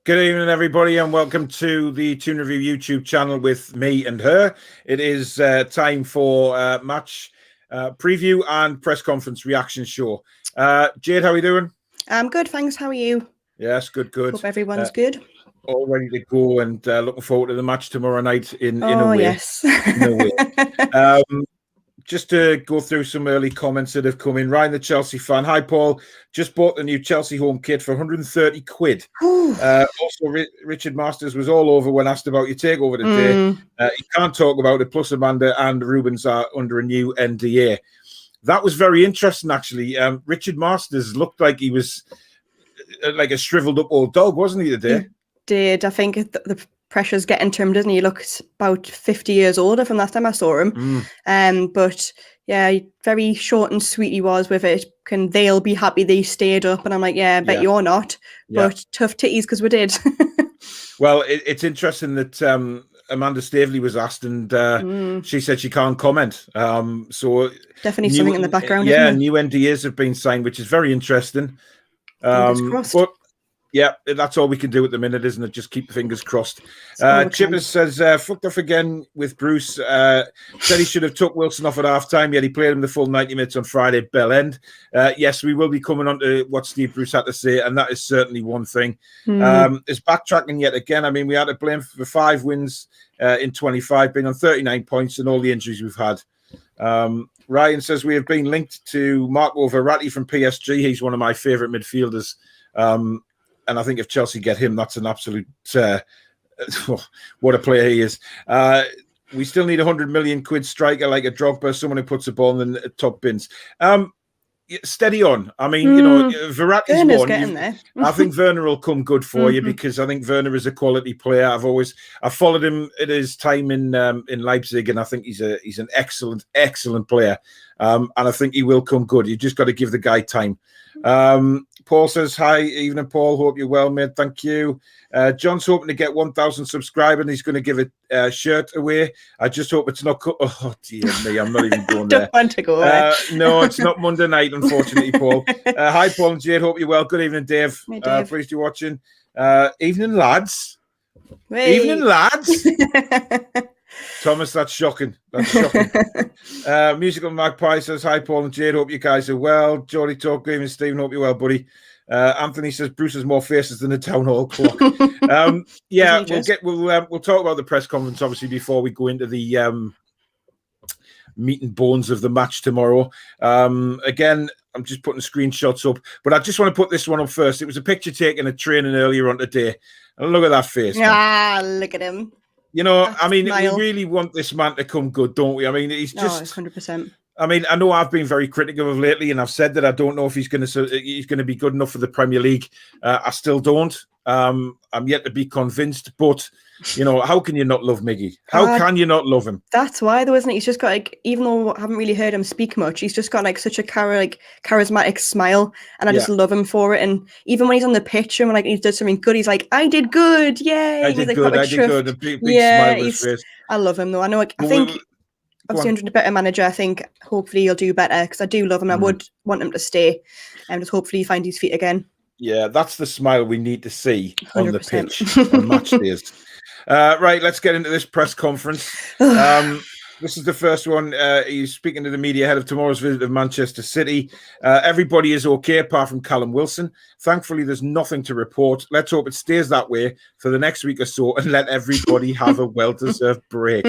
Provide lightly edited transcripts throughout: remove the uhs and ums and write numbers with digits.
Good evening, everybody, and welcome to the Tune Review YouTube channel with me and her. It is time for match preview and press conference reaction show. Jade, how are you doing? I'm good, thanks. How are you? Yes, good. Hope everyone's good. All ready to go and looking forward to the match tomorrow night in a way. Yes. In a way. Just to go through some early comments that have come in. Ryan, the Chelsea fan. Hi, Paul. Just bought the new Chelsea home kit for 130 quid. Also, Richard Masters was all over when asked about your takeover today. He can't talk about it. Plus, Amanda and Rubens are under a new NDA. That was very interesting, actually. Richard Masters looked like he was like a shriveled up old dog, wasn't he, today? He did. I think the pressure's getting to him, doesn't he? He looks about 50 years older from last time I saw him. But yeah, very short and sweet he was with it. They'll be happy they stayed up? And I'm like, yeah, I bet you're not. But tough titties because we did. Well, it's interesting that Amanda Staveley was asked, and she said she can't comment. So definitely something in the background. Yeah, isn't it? new NDAs have been signed, which is very interesting. But yeah, that's all we can do at the minute, isn't it? Just keep the fingers crossed. Chippers says, fucked off again with Bruce. Said he should have took Wilson off at half-time, yet he played him the full 90 minutes on Friday at Bell End. Yes, we will be coming on to what Steve Bruce had to say, and that is certainly one thing. It's backtracking yet again. I mean, we had to blame for 5 wins in 25, being on 39 points and all the injuries we've had. Ryan says, we have been linked to Marco Verratti from PSG. He's one of my favourite midfielders. And I think if Chelsea get him, that's an absolute what a player he is. We still need 100 million quid striker like a Drogba, someone who puts the ball in the top bins. Steady on. I mean, you know, Verratti's one. Getting there. I think Werner will come good for you because I think Werner is a quality player. I've followed him at his time in Leipzig, and I think he's an excellent player. And I think he will come good. You just got to give the guy time. Paul says, hi, evening, Paul. Hope you're well, mate. Thank you. John's hoping to get 1,000 subscribers, and he's going to give a shirt away. I just hope it's not... Oh, dear me, I'm not even going there. Don't want to go there. No, it's not Monday night, unfortunately, Paul. Hi, Paul and Jade. Hope you're well. Good evening, Dave. Hey, Dave. Pleased you're watching. Evening, lads. Hey. Evening, lads. Thomas, that's shocking. That's shocking. Musical Magpie says, hi, Paul and Jade. Hope you guys are well. Geordie Talk, Graham and Stephen, hope you're well, buddy. Anthony says, Bruce has more faces than a town hall clock. Yeah, we'll talk about the press conference, obviously, before we go into the meat and bones of the match tomorrow. Again, I'm just putting screenshots up, but I just want to put this one up first. It was a picture taken at training earlier on today. And look at that face. Look at him. You know, That I mean, smile. we really want this man to come good, don't we? I mean, he's just 100%. I mean, I know I've been very critical of lately, and I've said that I don't know if he's going to be good enough for the Premier League. I still don't. I'm yet to be convinced, but you know, how can you not love Miggy? How can you not love him? That's why, though, isn't it? He's just got like, even though I haven't really heard him speak much, he's just got like such a charismatic smile, and I just love him for it. And even when he's on the pitch and when like he does something good, he's like, "I did good, yay!" I did like, good. I did good. A big smile on his face. I love him though. I know. Like, I think obviously under a better manager, I think hopefully he'll do better because I do love him. I would want him to stay, and just hopefully find his feet again. Yeah, that's the smile we need to see 100%. On the 100%. pitch on match days. Right, let's get into this press conference. This is the first one. He's speaking to the media ahead of tomorrow's visit of Manchester City. Everybody is okay apart from Callum Wilson. Thankfully, there's nothing to report. Let's hope it stays that way for the next week or so and let everybody have a well-deserved break.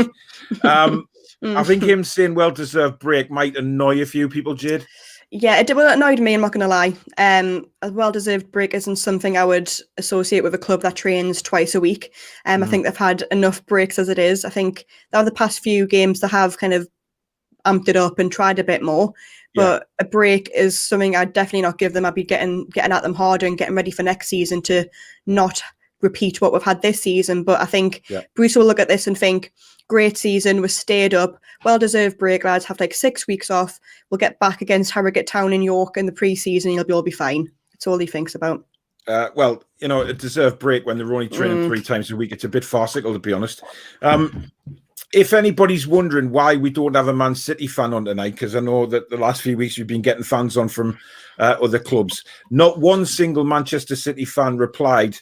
I think him saying well-deserved break might annoy a few people, Jade. Yeah, it annoyed me, I'm not going to lie. A well-deserved break isn't something I would associate with a club that trains twice a week. I think they've had enough breaks as it is. I think that the past few games they have kind of amped it up and tried a bit more. But a break is something I'd definitely not give them. I'd be getting at them harder and getting ready for next season to not repeat what we've had this season. But I think Bruce will look at this and think, great season, we stayed up, well-deserved break, lads, have like 6 weeks off. We'll get back against Harrogate Town in York in the pre-season, you'll all be fine. That's all he thinks about. Well, you know, a deserved break when they're only training 3 times a week. It's a bit farcical, to be honest. If anybody's wondering why we don't have a Man City fan on tonight, because I know that the last few weeks we've been getting fans on from other clubs, not one single Manchester City fan replied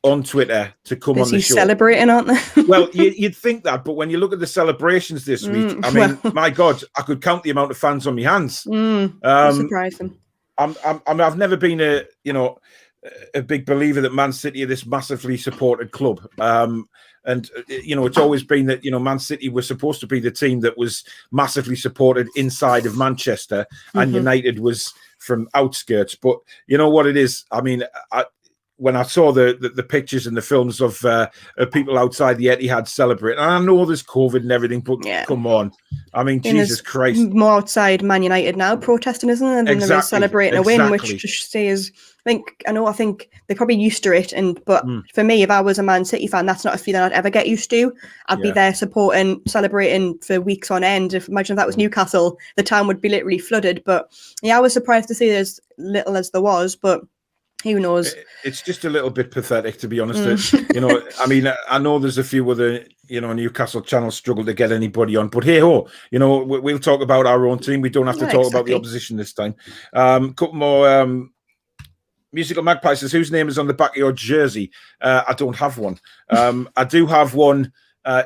on Twitter to come on the show. Celebrating, aren't they? Well, you'd think that, but when you look at the celebrations this week, I mean, my God, I could count the amount of fans on my hands. Surprising. I've never been a big believer that Man City are this massively supported club. And it's always been that, Man City was supposed to be the team that was massively supported inside of Manchester, and United was from outskirts. But you know what it is? I mean, when I saw the pictures and the films of people outside the Etihad celebrating, and I know there's COVID and everything, but come on. I mean, Jesus Christ. More outside Man United now protesting, isn't it? And they're celebrating a win, which just says, I think they're probably used to it. But for me, if I was a Man City fan, that's not a feeling I'd ever get used to. I'd be there supporting, celebrating for weeks on end. Imagine if that was Newcastle, the town would be literally flooded. But yeah, I was surprised to see as little as there was, but who knows? It's just a little bit pathetic, to be honest. I mean, I know there's a few other, Newcastle channels struggle to get anybody on, but hey ho, we'll talk about our own team. We don't have to talk about the opposition this time. Couple more musical magpies says, whose name is on the back of your jersey? I don't have one. I do have one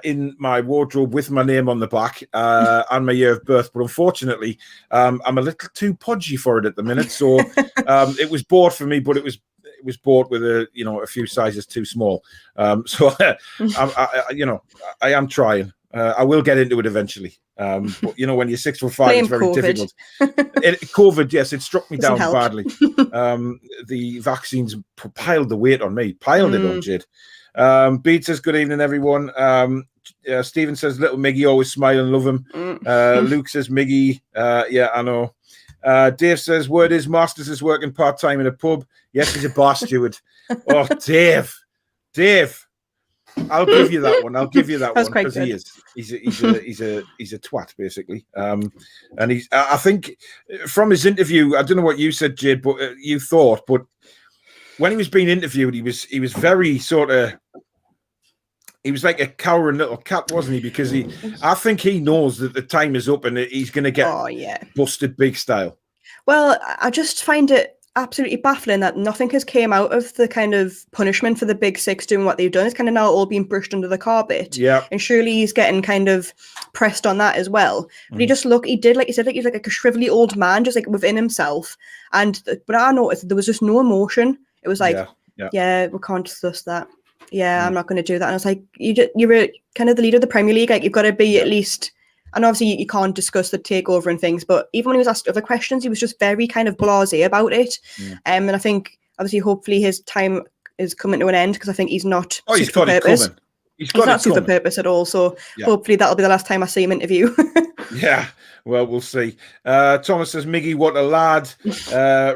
in my wardrobe with my name on the back and my year of birth, but unfortunately, I'm a little too podgy for it at the minute. So it was bought for me, but it was bought with a few sizes too small. So I am trying. I will get into it eventually. But when you're 6'5", it's very difficult. COVID, yes, it struck me down badly. The vaccines piled the weight on me, piled it on Jayde. Beat says, good evening, everyone. Stephen says, little Miggy, always smile and love him. Luke says, Miggy, yeah, I know. Dave says, word is Masters is working part-time in a pub. Yes, he's a bar steward. Oh, Dave, I'll give you that one. Because he is. He's a twat, basically. And I think from his interview, I don't know what you said, Jayde, but you thought, but when he was being interviewed, he was very he was like a cowering little cat, wasn't he? Because I think he knows that the time is up and he's going to get busted big style. Well, I just find it absolutely baffling that nothing has came out of the kind of punishment for the Big Six doing what they've done. It's kind of now all being brushed under the carpet. Yeah. And surely he's getting kind of pressed on that as well. But he did, like you said, he's like a shrivelly old man, just like within himself. But I noticed there was just no emotion. It was like, yeah, we can't discuss that. Yeah, I'm not going to do that. And I was like, you're kind of the leader of the Premier League. Like, you've got to be at least, and obviously you can't discuss the takeover and things, but even when he was asked other questions, he was just very kind of blasé about it. And I think, obviously, hopefully his time is coming to an end, because I think he's not he's got it coming. He's not suited for purpose at all. So hopefully that'll be the last time I see him interview. Yeah, well, we'll see. Thomas says, Miggy, what a lad.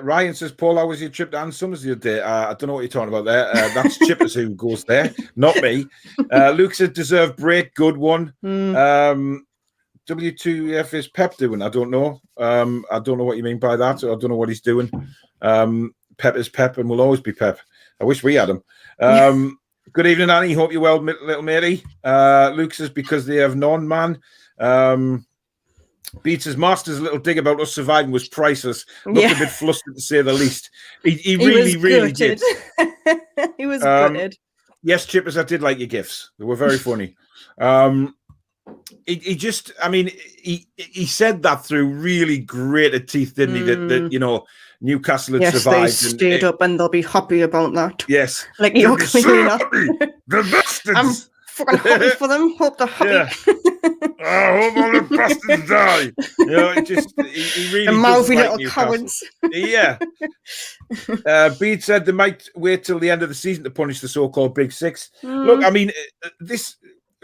Ryan says, Paul, how was your trip to Ann Summers the other day? I don't know what you're talking about there. That's Chippers who goes there, not me. Luke says, deserved break, good one. W2F is Pep doing? I don't know. I don't know what you mean by that. I don't know what he's doing. Pep is Pep and will always be Pep. I wish we had him. Good evening, Annie. Hope you're well, little matey. Luke says, because they have non-man. Beats' Master's little dig about us surviving was priceless. Looked a bit flustered, to say the least. He really did. He was gutted. Yes, Chippers, I did like your gifts. They were very funny. He just, I mean, he said that through really grated teeth, didn't he? That Newcastle had survived. They stayed up and they'll be happy about that. Yes. Like you're clearly not. The bastards. I'm fucking happy for them. Hope they're happy. Yeah. I hope all the bastards die. He really the mouthy like little cowards. Yeah. Bede said they might wait till the end of the season to punish the so-called Big Six. Look, I mean, this,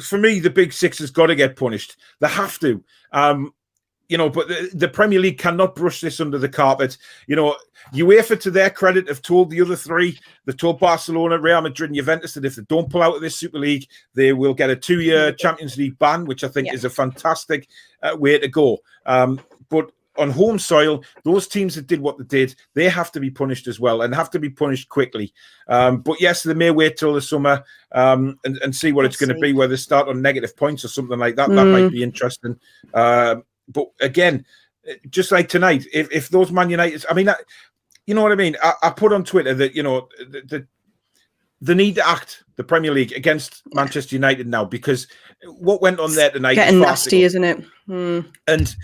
for me, the Big Six has got to get punished. They have to. But the Premier League cannot brush this under the carpet. UEFA, to their credit, have told the other three, they've told Barcelona, Real Madrid and Juventus that if they don't pull out of this Super League, they will get a 2-year Champions League ban, which I think is a fantastic way to go. But on home soil, those teams that did what they did, they have to be punished as well, and have to be punished quickly. But yes, they may wait till the summer and see what it's going to be, whether they start on negative points or something like that. That might be interesting. But again, just like tonight, if those Man United, I mean, you know what I mean? I put on Twitter that, they need to act, the Premier League, against Manchester United now, because what went on there tonight getting is nasty, isn't it? And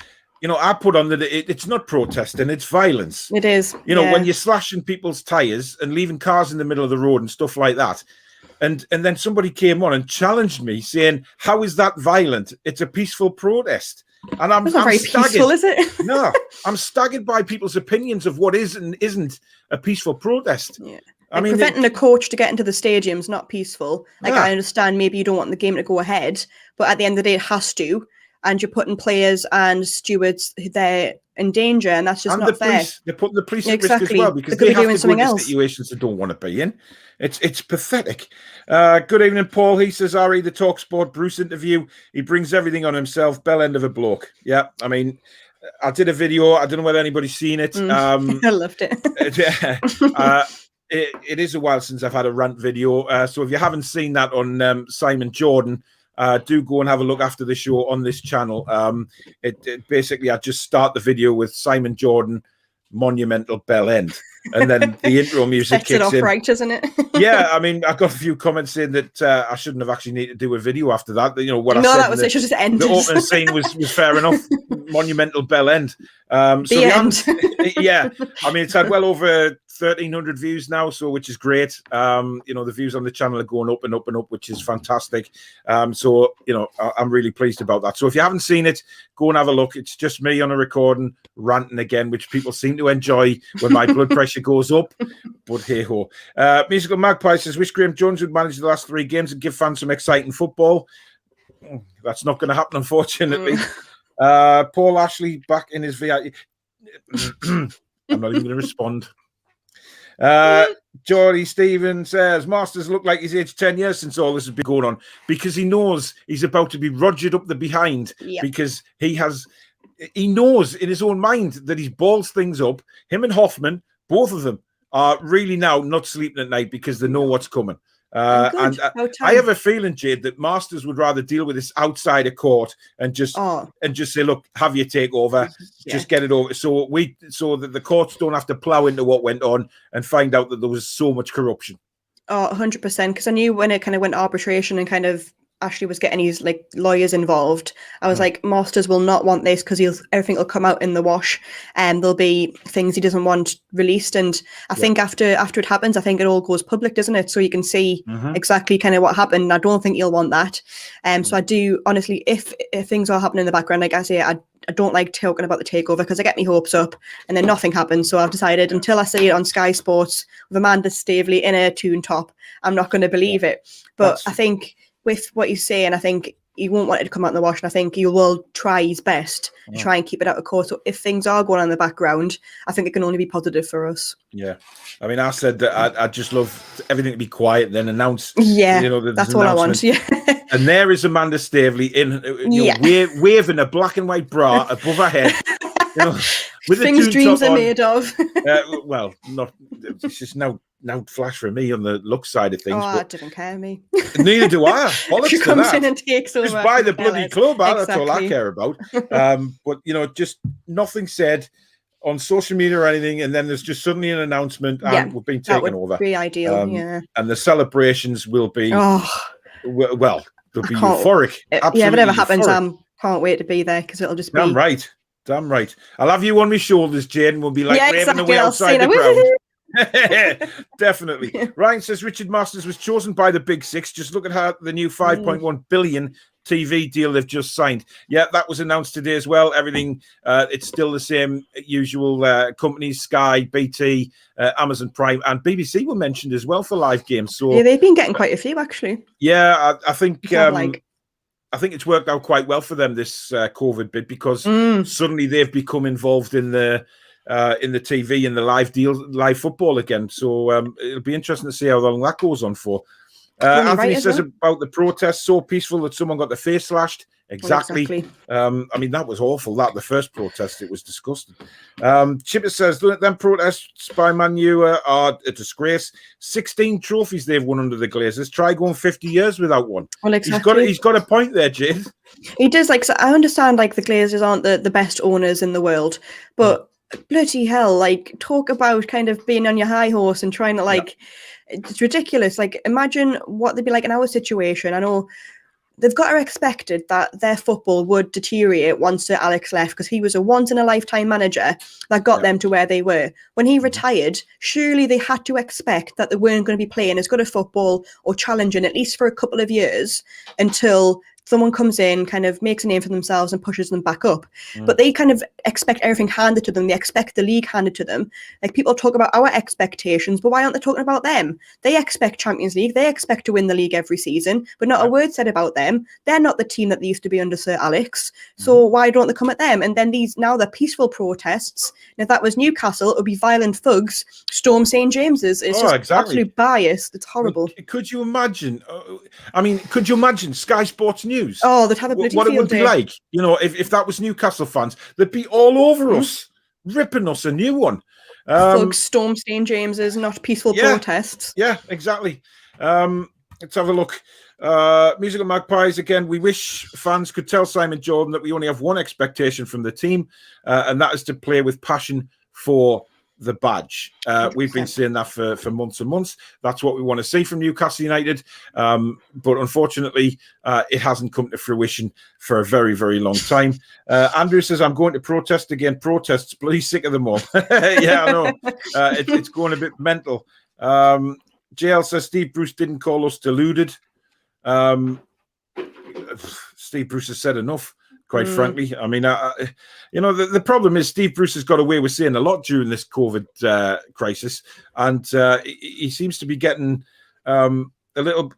I put on that it's not protesting, it's violence. It is. When you're slashing people's tires and leaving cars in the middle of the road and stuff like that. And then somebody came on and challenged me, saying, "How is that violent? It's a peaceful protest." And I'm very staggered. peaceful, is it? No, I'm staggered by people's opinions of what is and isn't a peaceful protest. Yeah. I mean, preventing a coach to get into the stadium's not peaceful. I understand maybe you don't want the game to go ahead, but at the end of the day, it has to. And you're putting players and stewards there in danger, and that's just not fair. They're putting the police at risk as well, because they have to go into situations they don't want to be in. It's pathetic. Good evening, Paul. He says, "Ari, the TalkSport Bruce interview. He brings everything on himself. Bell end of a bloke." Yeah, I mean, I did a video. I don't know whether anybody's seen it. I loved it. It is a while since I've had a rant video. So if you haven't seen that on Simon Jordan, do go and have a look after the show on this channel. It basically, I just start the video with Simon Jordan, monumental bell end, and then the intro music kicks it off in. Right, isn't it? Yeah, I mean, I got a few comments saying that I shouldn't have actually needed to do a video after that. What I said, that was it. Should just end. The opening scene was fair enough. Monumental bell end. The end. Yeah, I mean, it's had well over 1,300 views now, which is great. The views on the channel are going up and up and up, which is fantastic. I'm really pleased about that. So if you haven't seen it, go and have a look. It's just me on a recording ranting again, which people seem to enjoy when my blood pressure goes up. But hey ho. Musical Magpie says, "Wish Graham Jones would manage the last 3 games and give fans some exciting football." That's not going to happen, unfortunately. Paul Ashley back in his VIP. I'm not even going to respond. Geordie Stevens says, "Masters look like he's aged 10 years since all this has been going on, because he knows he's about to be rogered up the behind, because he knows in his own mind that he's balls things up. Him and Hoffman, both of them, are really now not sleeping at night because they know what's coming. I have a feeling, Jayde, that Masters would rather deal with this outside of court and just say, look, have your takeover, just get it over, so that the courts don't have to plough into what went on and find out that there was so much corruption." 100%. Because I knew when it kind of went to arbitration and kind of Ashley was getting his lawyers involved, I was like, Masters will not want this, because everything will come out in the wash, and there'll be things he doesn't want released. And I think after it happens, I think it all goes public, doesn't it? So you can see exactly kind of what happened. And I don't think he'll want that. So I do, honestly, if things are happening in the background, like I say, I don't like talking about the takeover, because I get my hopes up and then nothing happens. So I've decided, until I see it on Sky Sports with Amanda Staveley in a tune top, I'm not going to believe it. But I think with what you say, and I think he won't want it to come out in the wash, and I think he will try his best to try and keep it out of court. So if things are going on in the background, I think it can only be positive for us. Yeah, I mean, I said that I just love everything to be quiet, then announce. Yeah, that's what I want. Yeah. And there is Amanda Staveley in, waving a black and white bra above her head. With things dreams are made of. Well, not. It's just now flash for me on the look side of things. I didn't care, me. Neither do I. She comes in and takes over. Just buy the bloody club. That's all I care about. But just nothing said on social media or anything, and then there's just suddenly an announcement, and we've been taken over. That would be ideal. And the celebrations will be well. They'll be euphoric. If it ever happens, I can't wait to be there, because it'll just be damn right. I'll have you on my shoulders, Jayde, and we'll be like waving away outside the ground. Definitely. Ryan says Richard Masters was chosen by the Big Six. Just look at how the new 5.1 billion TV deal they've just signed. Yeah, that was announced today as well. Everything, it's still the same usual companies: Sky, BT, Amazon Prime, and BBC were mentioned as well for live games. So they've been getting quite a few, actually. Yeah, I think I think it's worked out quite well for them, this COVID bit, because suddenly they've become involved in the TV and the live football again. So it'll be interesting to see how long that goes on for. Anthony says about the protest, so peaceful that someone got their face slashed. Exactly. I mean, that was awful. The first protest, it was disgusting. Chipper says them protests by Man U are a disgrace. 16 trophies they've won under the Glazers. Try going 50 years without one. Well, exactly. He's got a point there, Jayde. He does. So I understand, the Glazers aren't the best owners in the world, but bloody hell, like, talk about kind of being on your high horse and trying to, like, it's ridiculous. Like, imagine what they'd be like in our situation. I know they've got to expect it that their football would deteriorate once Sir Alex left, because he was a once-in-a-lifetime manager that got them to where they were. When he retired, surely they had to expect that they weren't going to be playing as good a football or challenging, at least for a couple of years, until someone comes in, kind of makes a name for themselves and pushes them back up. But they kind of expect everything handed to them. They expect the league handed to them. Like, people talk about our expectations, but why aren't they talking about them? They expect Champions League. They expect to win the league every season, but not a word said about them. They're not the team that they used to be under Sir Alex. So why don't they come at them? And then now they're peaceful protests. And if that was Newcastle, it would be violent thugs storm St. James's. It's just absolute bias. It's horrible. Could you imagine? Could you imagine Sky Sports News? Oh, they'd have a bloody what it field would be day. like, if that was Newcastle fans, they'd be all over us, ripping us a new one. Thugs storm St. James's, not peaceful protests. Yeah, exactly. Let's have a look. Musical Magpies again. We wish fans could tell Simon Jordan that we only have one expectation from the team, and that is to play with passion for the badge. We've been saying that for months and months. That's what we want to see from Newcastle United, but unfortunately it hasn't come to fruition for a very, very long time. Andrew says, I'm going to protest again. Protests, bloody sick of them all. Yeah, I know. It's going a bit mental. JL says Steve Bruce didn't call us deluded. Steve Bruce has said enough, quite frankly. I mean, the problem is Steve Bruce has got away with saying a lot during this COVID crisis, and he seems to be getting a little.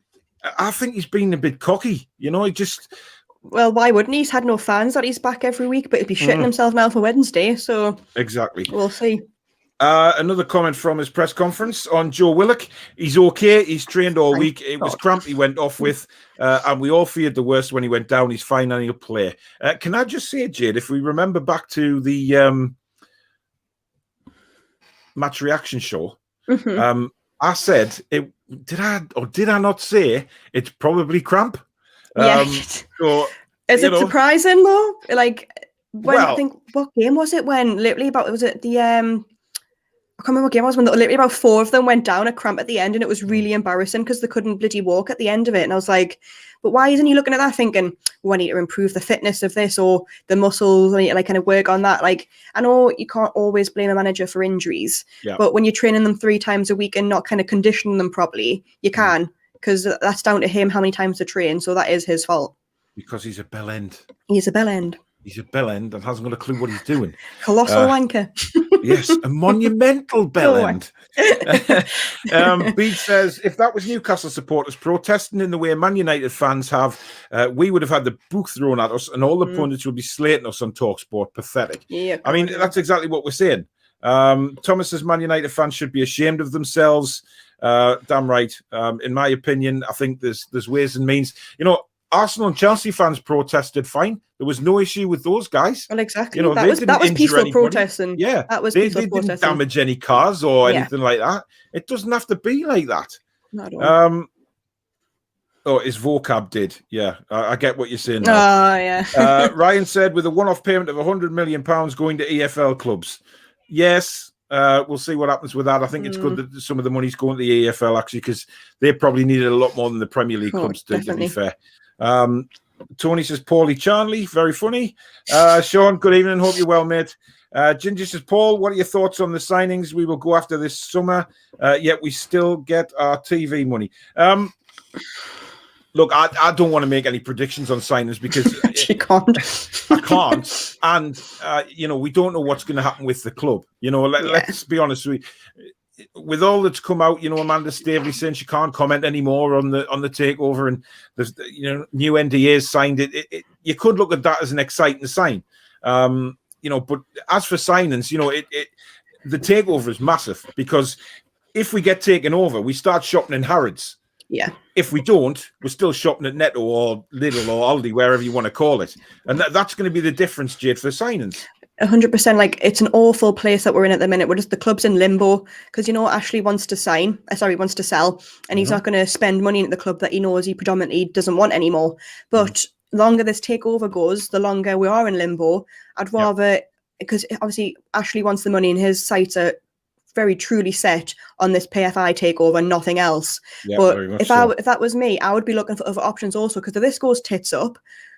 I think he's been a bit cocky. He just. Well, why wouldn't he? He's had no fans that he's back every week, but he'd be shitting himself now for Wednesday. So exactly, we'll see. Another comment from his press conference on Joe Willock. He's okay. He's trained all week. It was cramp he went off with, and we all feared the worst when he went down. He's fine and he'll play. Can I just say, Jayde, if we remember back to the match reaction show, I said, did I not say it's probably cramp? So, is it surprising though? Like, I think, what game was it when literally was it the I can't remember what game it was, when literally about 4 of them went down a cramp at the end, and it was really embarrassing because they couldn't bloody walk at the end of it. And I was like, but why isn't he looking at that thinking, I need to improve the fitness of this or the muscles, I need to like kind of work on that. Like, I know you can't always blame a manager for injuries, but when you're training them 3 times a week and not kind of conditioning them properly, you can, because that's down to him how many times to train. So that is his fault. Because he's a bell end. He's a bell end. He's a bell end and hasn't got a clue what he's doing. Colossal wanker. Yes, a monumental bell end. Bede says, if that was Newcastle supporters protesting in the way Man United fans have, we would have had the book thrown at us and all the pundits would be slating us on TalkSport. Pathetic. Yeah, I mean, that's exactly what we're saying. Thomas says Man United fans should be ashamed of themselves. Damn right. In my opinion, I think there's ways and means. Arsenal and Chelsea fans protested fine. There was no issue with those guys. Well, exactly. That was peaceful protesting. Yeah, that was they didn't damage any cars or anything like that. It doesn't have to be like that. Not at all. His vocab did. Yeah, I get what you're saying. Now. Oh, yeah. Ryan said, with a one-off payment of £100 million going to EFL clubs. Yes, we'll see what happens with that. I think it's good that some of the money's going to the EFL, actually, because they probably needed a lot more than the Premier League clubs did, to be fair. Tony says, Paulie Charnley, very funny. Sean, good evening. Hope you're well, mate. Ginger says, Paul, what are your thoughts on the signings we will go after this summer, yet we still get our TV money? Look, I don't want to make any predictions on signings because you can't. I can't. And, we don't know what's going to happen with the club. Let's be honest. With all that's come out, Amanda Staveley saying she can't comment anymore on the takeover, and there's new NDAs signed. You could look at that as an exciting sign, but as for signings, the takeover is massive, because if we get taken over, we start shopping in Harrods. Yeah. If we don't, we're still shopping at Netto or Lidl or Aldi, wherever you want to call it, and that's going to be the difference, Jayde, for signings. 100%. Like, it's an awful place that we're in at the minute. The club's in limbo because Ashley wants to sell, and he's not going to spend money at the club that he knows he predominantly doesn't want anymore. But longer this takeover goes, the longer we are in limbo. I'd rather because obviously Ashley wants the money and his sights are very truly set on this PFI takeover and nothing else. Yeah, but very much if so. if that was me, I would be looking for other options also, because if this goes tits up,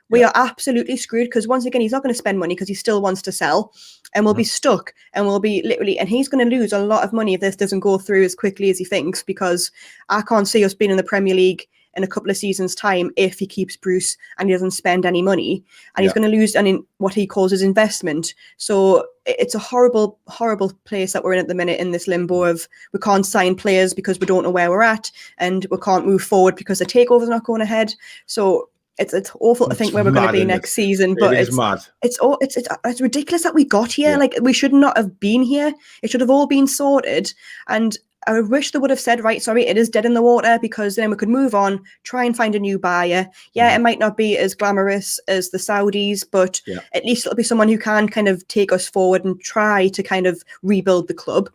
we are absolutely screwed, because once again, he's not going to spend money because he still wants to sell, and we'll be stuck, and we'll be literally, and he's going to lose a lot of money if this doesn't go through as quickly as he thinks, because I can't see us being in the Premier League in a couple of seasons' time if he keeps Bruce and he doesn't spend any money, and he's going to lose what he calls his investment. So it's a horrible, horrible place that we're in at the minute, in this limbo of we can't sign players because we don't know where we're at, and we can't move forward because the takeover's not going ahead. So it's awful to think where we're going to be next season, but it's mad. It's ridiculous that we got here. Like, we should not have been here. It should have all been sorted, and I wish they would have said, right, sorry, it is dead in the water, because then we could move on, try and find a new buyer. Yeah, it might not be as glamorous as the Saudis, but at least it'll be someone who can kind of take us forward and try to kind of rebuild the club.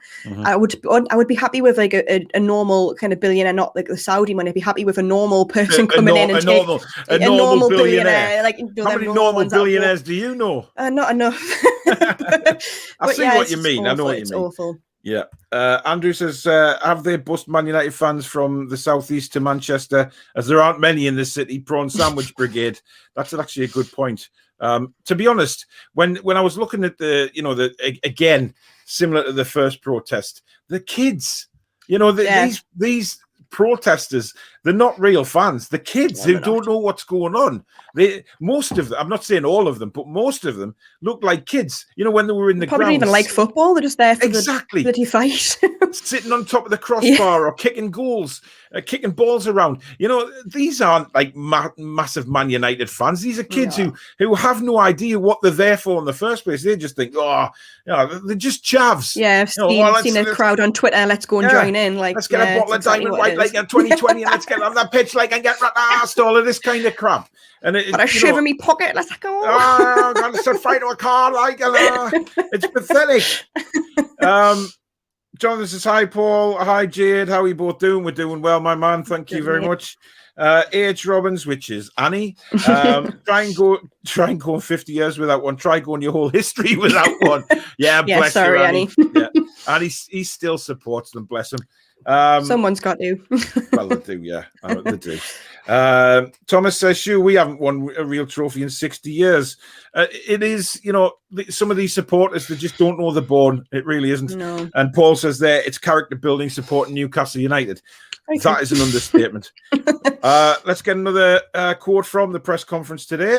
I would be happy with like a normal kind of billionaire, not like the Saudi money. I'd be happy with a normal person coming in and a normal billionaire. Like, how many normal billionaires do you know? Not enough. I see what you mean. Awful. I know what you it's mean. Awful. Yeah. Andrew says, have they bussed Man United fans from the southeast to Manchester, as there aren't many in the city? Prawn Sandwich Brigade. That's actually a good point. To be honest, when I was looking at again, similar to the first protest, the kids, these protesters, they're not real fans. The kids who don't know what's going on. Most of them, I'm not saying all of them, but most of them look like kids. When they were in the probably grounds, don't even like football. They're just there for the bloody fight, sitting on top of the crossbar or kicking goals, kicking balls around. These aren't like massive Man United fans. These are kids who have no idea what they're there for in the first place. They just think, they're just chavs. Yeah, I've seen a crowd on Twitter. Let's go and join in. Like, let's get a bottle of Diamond White like in 2020, and let's get on that pitch like and get asked all of this kind of crap. And but I shiver me pocket. Let's go. I'm gonna set fire to a car like it's pathetic. Jonathan says, hi Paul, hi Jade, how are you both doing? We're doing well, my man, thank you very much. H Robbins, which is Annie, try and go 50 years without one. Try going your whole history without one. Yeah, bless sorry, you, Annie. And he still supports them, bless him. Someone's got to. Well, they do, yeah. They do. Thomas says, sure, we haven't won a real trophy in 60 years. It is, some of these supporters, they just don't know the bone. It really isn't. No. And Paul says there, it's character building supporting Newcastle United. Okay. That is an understatement. Let's get another quote from the press conference today.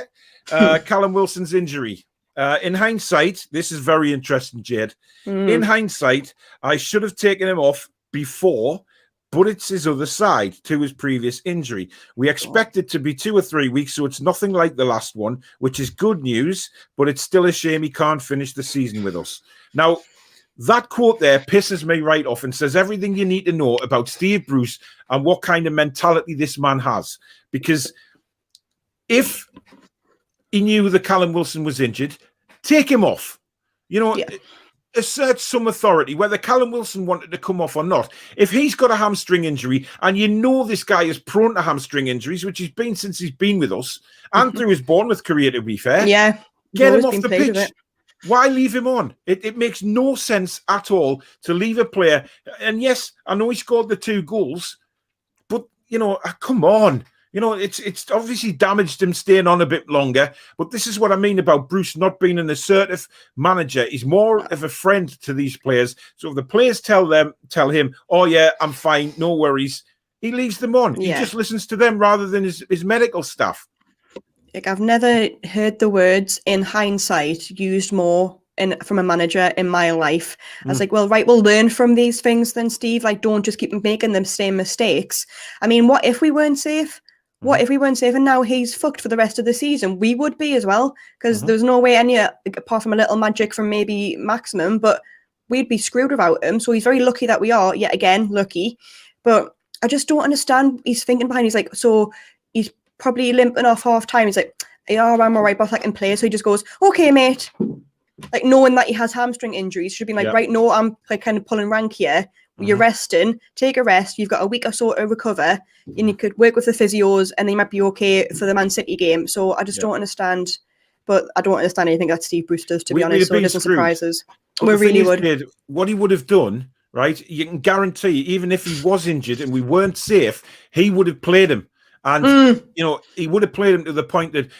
Callum Wilson's injury. In hindsight, this is very interesting, Jade. In hindsight, I should have taken him off before, but it's his other side to his previous injury. We expect it to be 2 or 3 weeks, so it's nothing like the last one, which is good news, but it's still a shame he can't finish the season with us. Now, that quote there pisses me right off and says everything you need to know about Steve Bruce and what kind of mentality this man has. Because if he knew that Callum Wilson was injured, take him off. Assert some authority, whether Callum Wilson wanted to come off or not. If he's got a hamstring injury, and this guy is prone to hamstring injuries, which he's been since he's been with us, and through his Bournemouth career, to be fair, get him off the pitch. Why leave him on? It makes no sense at all to leave a player. And yes, I know he scored the 2 goals, but, come on. It's obviously damaged him staying on a bit longer, but this is what I mean about Bruce not being an assertive manager. He's more of a friend to these players. So if the players tell him, oh yeah, I'm fine, no worries, he leaves them on. He just listens to them rather than his medical staff. Like, I've never heard the words "in hindsight" used more from a manager in my life. I was like, well, right, we'll learn from these things then, Steve. Like, don't just keep making the same mistakes. I mean, what if we weren't safe? What if we weren't safe and now he's fucked for the rest of the season? We would be as well, because there's no way apart from a little magic from maybe Maximum, but we'd be screwed without him. So he's very lucky that we are, yet again, lucky. But I just don't understand. He's thinking behind. He's like, so he's probably limping off half time. He's like, yeah, I'm all right, but I can play. So he just goes, okay, mate. Like, knowing that he has hamstring injuries, should be like, right, no, I'm like kind of pulling rank here. You're resting, take a rest. You've got a week or so to recover, and you could work with the physios, and they might be okay for the Man City game. So I just don't understand but I don't understand anything that Steve Bruce does, to be honest. So it doesn't surprise us. But we really would. Jayde, what he would have done, right? You can guarantee, even if he was injured and we weren't safe, he would have played him. And, he would have played him to the point that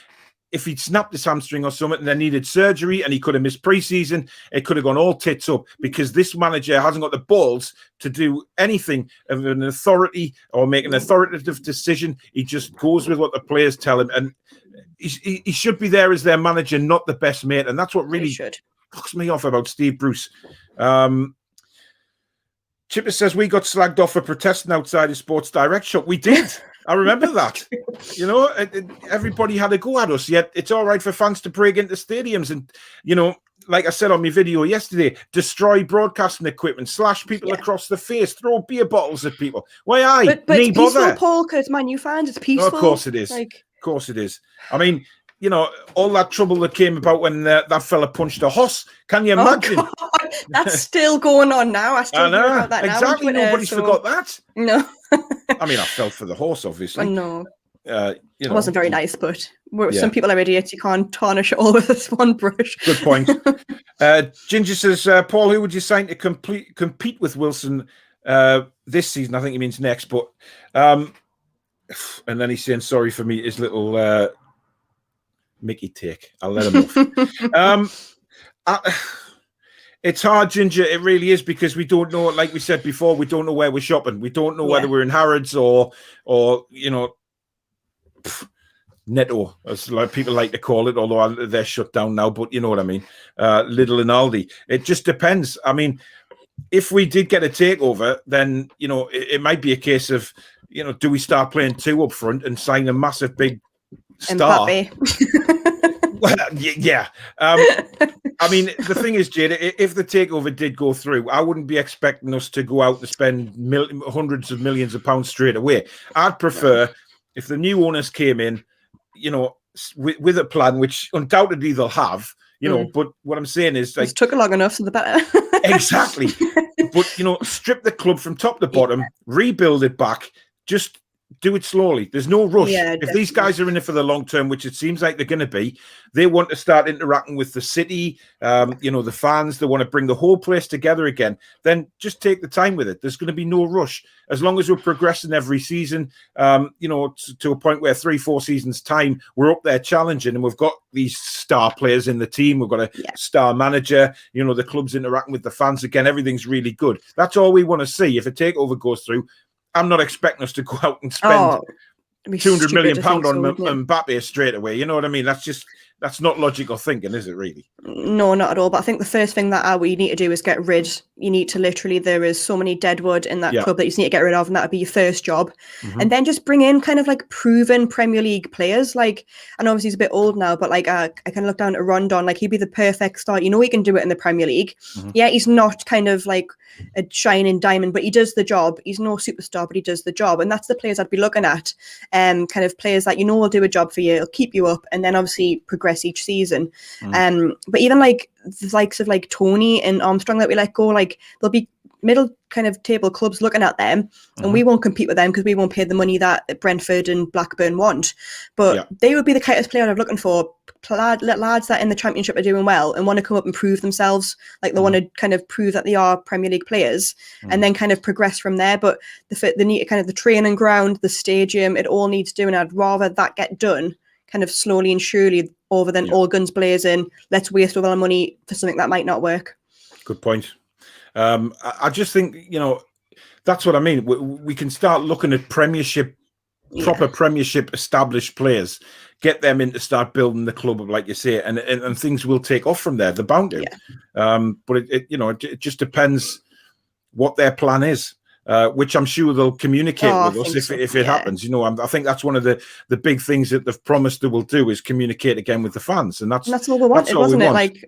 if he'd snapped his hamstring or something and then needed surgery and he could have missed pre-season, it could have gone all tits up, because this manager hasn't got the balls to do anything of an authority or make an authoritative decision. He just goes with what the players tell him. And he should be there as their manager, not the best mate. And that's what really fucks me off about Steve Bruce. Chipper says we got slagged off for protesting outside the Sports Direct shop. We did. I remember that. Everybody had a go at us. Yet it's all right for fans to break into stadiums and, like I said on my video yesterday, destroy broadcasting equipment, slash people across the face, throw beer bottles at people. Why But it's peaceful, Paul, because it's Man U fans. It's peaceful. Oh, of course it is. Of course it is. I mean, all that trouble that came about when that fella punched a horse. Can you imagine? Oh, that's still going on now. I still hear about that now. Exactly. Nobody's forgot that. No. I mean, I felt for the horse, obviously. No. It wasn't very nice, but some people are idiots. You can't tarnish it all with this one brush. Good point. Ginger says, Paul, who would you sign to compete with Wilson this season? I think he means next. But and then he's saying, sorry for me, his little Mickey take. I'll let him off. It's hard, Ginger. It really is, because we don't know. Like we said before, we don't know where we're shopping. We don't know whether we're in Harrods or Netto, as people like to call it, although they're shut down now. But you know what I mean. Lidl and Aldi. It just depends. I mean, if we did get a takeover, then it might be a case of do we start playing two up front and sign a massive big star? Well, yeah. I mean, the thing is, Jayde, if the takeover did go through, I wouldn't be expecting us to go out and spend hundreds of millions of pounds straight away. I'd prefer if the new owners came in, with a plan, which undoubtedly they'll have, but what I'm saying is, like, it took long enough, so the better. Exactly. But, strip the club from top to bottom, rebuild it back, just do it slowly. There's no rush. If these guys are in it for the long term, which it seems like they're going to be, they want to start interacting with the city, the fans. They want to bring the whole place together again. Then just take the time with it. There's going to be no rush. As long as we're progressing every season, to a point where 3-4 seasons time, we're up there challenging, and we've got these star players in the team. We've got a star manager. The club's interacting with the fans again. Everything's really good. That's all we want to see. If a takeover goes through, I'm not expecting us to go out and spend £200 million on Mbappe straight away. You know what I mean? That's not logical thinking, is it really? No, not at all. But I think the first thing that we need to do is get rid. You need to literally, there is so many deadwood in that club that you just need to get rid of, and that would be your first job. Mm-hmm. And then just bring in kind of like proven Premier League players. Like, and obviously he's a bit old now, but like I kind of look down at Rondon, like he'd be the perfect start. He can do it in the Premier League. Mm-hmm. Yeah, he's not kind of like a shining diamond, but he does the job. He's no superstar, but he does the job. And that's the players I'd be looking at. Kind of players that will do a job for you, it'll keep you up, and then obviously progress each season. But even like the likes of like Tony and Armstrong that we let go, like there'll be middle kind of table clubs looking at them, and we won't compete with them because we won't pay the money that Brentford and Blackburn want. But they would be the kind of player I'm looking for, lads that in the Championship are doing well and want to come up and prove themselves. Like they want to kind of prove that they are Premier League players, and then kind of progress from there. But the need kind of the training ground, the stadium, it all needs doing. I'd rather that get done kind of slowly and surely over than all guns blazing. Let's waste all our money for something that might not work. Good point. I just think, that's what I mean. We can start looking at proper Premiership established players, get them in to start building the club up, like you say, and things will take off from there. They're bound to. But it just depends what their plan is. Which I'm sure they'll communicate with us if it happens. I think that's one of the big things that they've promised they will do is communicate again with the fans, and that's what we wanted, wasn't it? Like,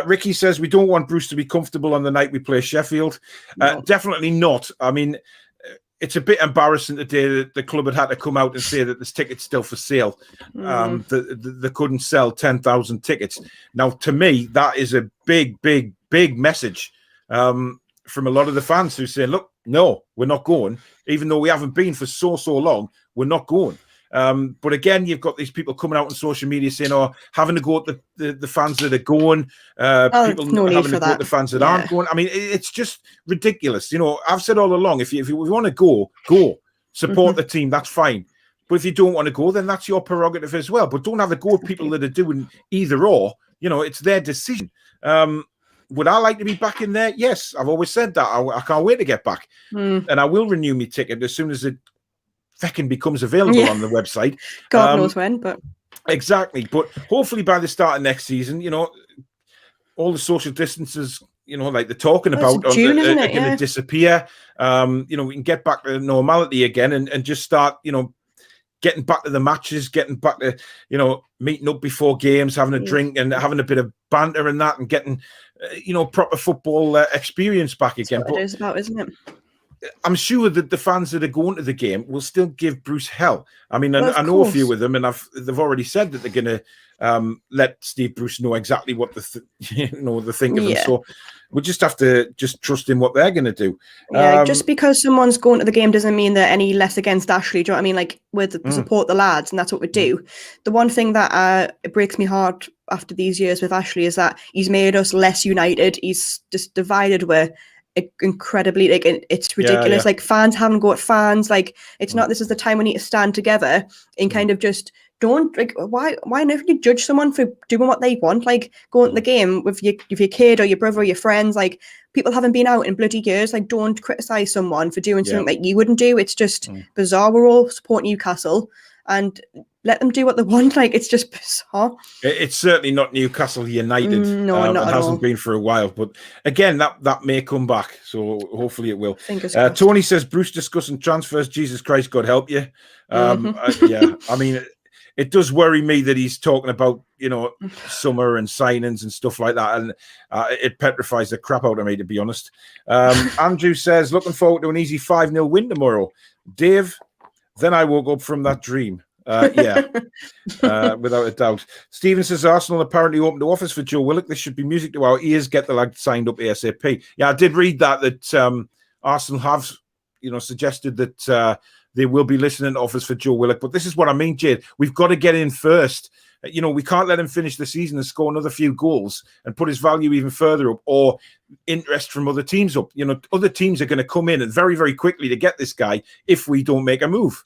Ricky says we don't want Bruce to be comfortable on the night we play Sheffield. No. Definitely not. I mean, it's a bit embarrassing today that the club had to come out and say that there's tickets still for sale. They couldn't sell 10,000 tickets. Now, to me, that is a big, big, big message. From a lot of the fans who say, look, no, we're not going. Even though we haven't been for so long, we're not going. But again, you've got these people coming out on social media saying, "Oh, having to go at the fans that are going, people no need having for to go that. at the fans that aren't going." I mean, it's just ridiculous. I've said all along, if you want to go, support the team. That's fine. But if you don't want to go, then that's your prerogative as well. But don't have a go at people that are doing either or. It's their decision. Would I like to be back in there? Yes, I've always said that. I can't wait to get back. And I will renew my ticket as soon as it fucking becomes available on the website. God knows when, but... Exactly. But hopefully by the start of next season, all the social distances, like they're talking about are going to disappear. We can get back to normality again and just start, getting back to the matches, getting back to, meeting up before games, having a drink and having a bit of banter and that and getting, proper football experience back again. That's what it is about, isn't it? I'm sure that the fans that are going to the game will still give Bruce hell. I mean, I know a few of them, and they've already said that they're going to let Steve Bruce know exactly what the think of him. So we just have to trust in what they're going to do. Yeah, just because someone's going to the game doesn't mean they're any less against Ashley. Do you know what I mean? Like, we support the lads, and that's what we do. The one thing that it breaks me heart after these years with Ashley is that he's made us less united. He's just divided. We're incredibly, like, it's ridiculous. Like, fans haven't got fans. Like, it's not. This is the time we need to stand together and kind of just. Don't, like, why never you judge someone for doing what they want? Like, going to the game with your kid or your brother or your friends. Like, people haven't been out in bloody years. Like, don't criticize someone for doing something that you wouldn't do. It's just bizarre. We're all supporting Newcastle and let them do what they want. Like, it's just bizarre. It's certainly not Newcastle United. No, not it at hasn't all. been for a while. But again, that may come back. So hopefully it will. Fingers crossed. Tony says, Bruce discussing transfers. Jesus Christ, God help you. I mean, it does worry me that he's talking about, summer and signings and stuff like that. And it petrifies the crap out of me, to be honest. Andrew says, looking forward to an easy 5-0 win tomorrow. Dave, then I woke up from that dream. Without a doubt. Stephen says, Arsenal apparently opened offers for Joe Willock. This should be music to our ears. Get the lad signed up ASAP. Yeah, I did read that Arsenal have, suggested that they will be listening to offers for Joe Willock. But this is what I mean, Jayde. We've got to get in first. We can't let him finish the season and score another few goals and put his value even further up or interest from other teams up. Other teams are going to come in and very, very quickly to get this guy if we don't make a move.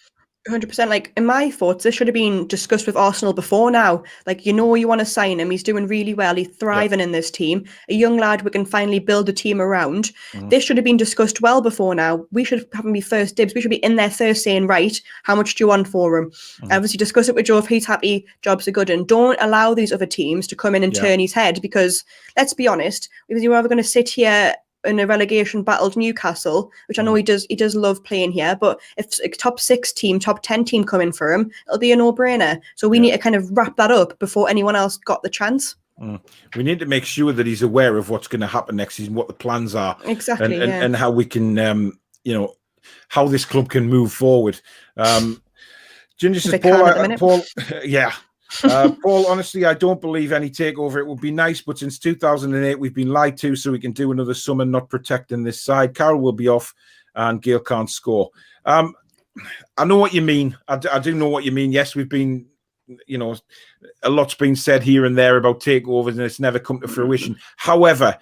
100%. Like, in my thoughts, this should have been discussed with Arsenal before now. Like, you want to sign him. He's doing really well. He's thriving in this team. A young lad we can finally build a team around. This should have been discussed well before now. We should have him be first dibs. We should be in there first saying, right, how much do you want for him? Obviously, discuss it with Joe. If he's happy, jobs are good. And don't allow these other teams to come in and turn his head, because let's be honest, you're either going to sit here in a relegation battle to Newcastle, which I know he does love playing here, but if a top 6 team, top 10 team come in for him, it'll be a no-brainer. So we need to kind of wrap that up before anyone else got the chance. We need to make sure that he's aware of what's going to happen next season, what the plans are, exactly, and how we can, how this club can move forward. Ginger says, Paul, Paul, honestly, I don't believe any takeover. It would be nice, but since 2008, we've been lied to, so we can do another summer not protecting this side. Carroll will be off, and Gale can't score. I know what you mean. I do know what you mean. Yes, we've been, a lot's been said here and there about takeovers, and it's never come to fruition. However,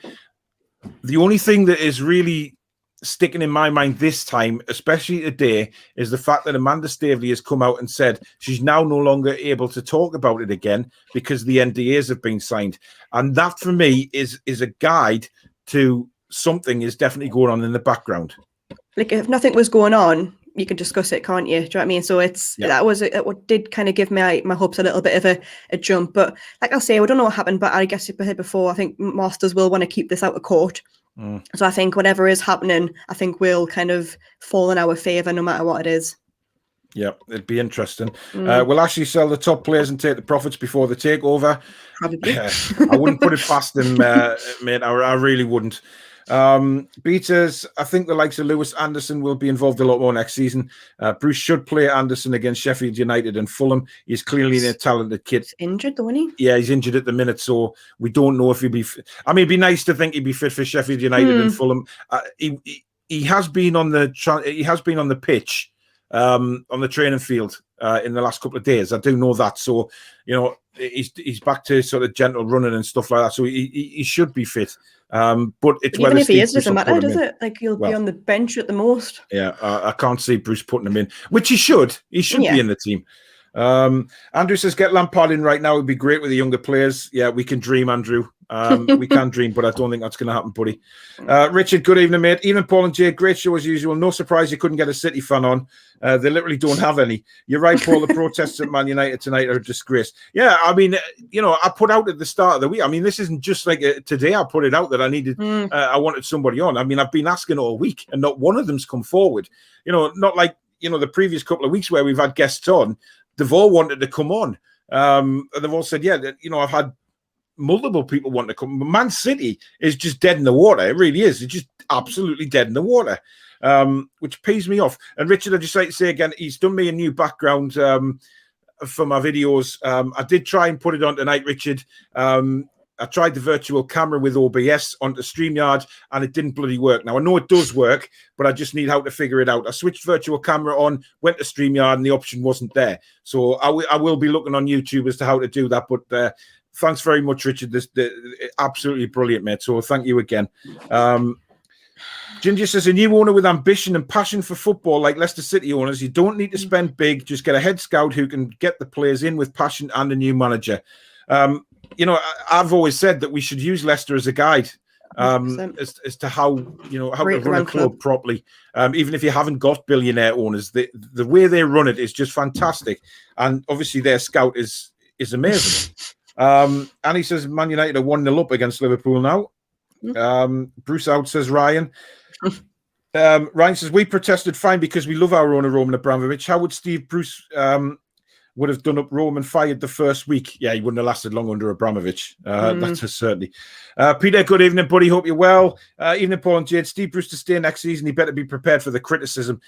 the only thing that is really sticking in my mind this time, especially today, is the fact that Amanda Staveley has come out and said she's now no longer able to talk about it again because the NDAs have been signed. And that, for me, is a guide to something is definitely going on in the background. Like, if nothing was going on, you can discuss it, can't you? Do you know what I mean? So it did kind of give my hopes a little bit of a jump. But like I'll say, we don't know what happened, but I guess before, I think Masters will want to keep this out of court. So I think whatever is happening, I think will kind of fall in our favour no matter what it is. Yeah, it'd be interesting. We'll actually sell the top players and take the profits before the takeover. Probably. I wouldn't put it past them, mate. I really wouldn't. Beaters, I think the likes of Lewis Anderson will be involved a lot more next season. Bruce should play Anderson against Sheffield United and Fulham. He's clearly a talented kid. He's injured, though, isn't he? Yeah, he's injured at the minute, so we don't know if he'll be fit. I mean, it'd be nice to think he'd be fit for Sheffield United and Fulham. He has been on the pitch, on the training field in the last couple of days. I do know that. So, he's back to sort of gentle running and stuff like that. So he should be fit. But it's even if he is, Bruce doesn't matter, does it? Like he'll be on the bench at the most. Yeah, I can't see Bruce putting him in, which he should. He should be in the team. Andrew says, get Lampard in right now. It would be great with the younger players. Yeah, we can dream, Andrew. We can dream, but I don't think that's going to happen, buddy. Richard, good evening, mate. Even Paul and Jay, great show as usual. No surprise you couldn't get a City fan on. They literally don't have any. You're right, Paul. The protests at Man United tonight are a disgrace. Yeah, I mean, I put out at the start of the week. I mean, this isn't just like today I put it out that I needed, I wanted somebody on. I mean, I've been asking all week and not one of them's come forward. Not like, the previous couple of weeks where we've had guests on. They've all wanted to come on. They've all said, I've had multiple people want to come. Man City is just dead in the water. It really is. It's just absolutely dead in the water, which pees me off. And Richard, I'd just like to say again, he's done me a new background for my videos. I did try and put it on tonight, Richard. I tried the virtual camera with OBS onto StreamYard and it didn't bloody work. Now, I know it does work, but I just need how to figure it out. I switched virtual camera on, went to StreamYard and the option wasn't there. So I will be looking on YouTube as to how to do that. But thanks very much, Richard. This absolutely brilliant, mate. So thank you again. Ginger says, a new owner with ambition and passion for football like Leicester City owners, you don't need to spend big. Just get a head scout who can get the players in with passion and a new manager. I've always said that we should use Leicester as a guide as to how to run a club properly. Even if you haven't got billionaire owners, the way they run it is just fantastic. And obviously their scout is amazing. And he says Man United are 1-0 up against Liverpool now. Bruce out, says Ryan. Ryan says, we protested fine because we love our owner, Roman Abramovich. How would Steve Bruce would have done up Roman fired the first week? Yeah, he wouldn't have lasted long under Abramovich. That's a certainty. Peter, good evening, buddy. Hope you're well. Evening, Paul and Jade. Steve Bruce to stay next season. He better be prepared for the criticism.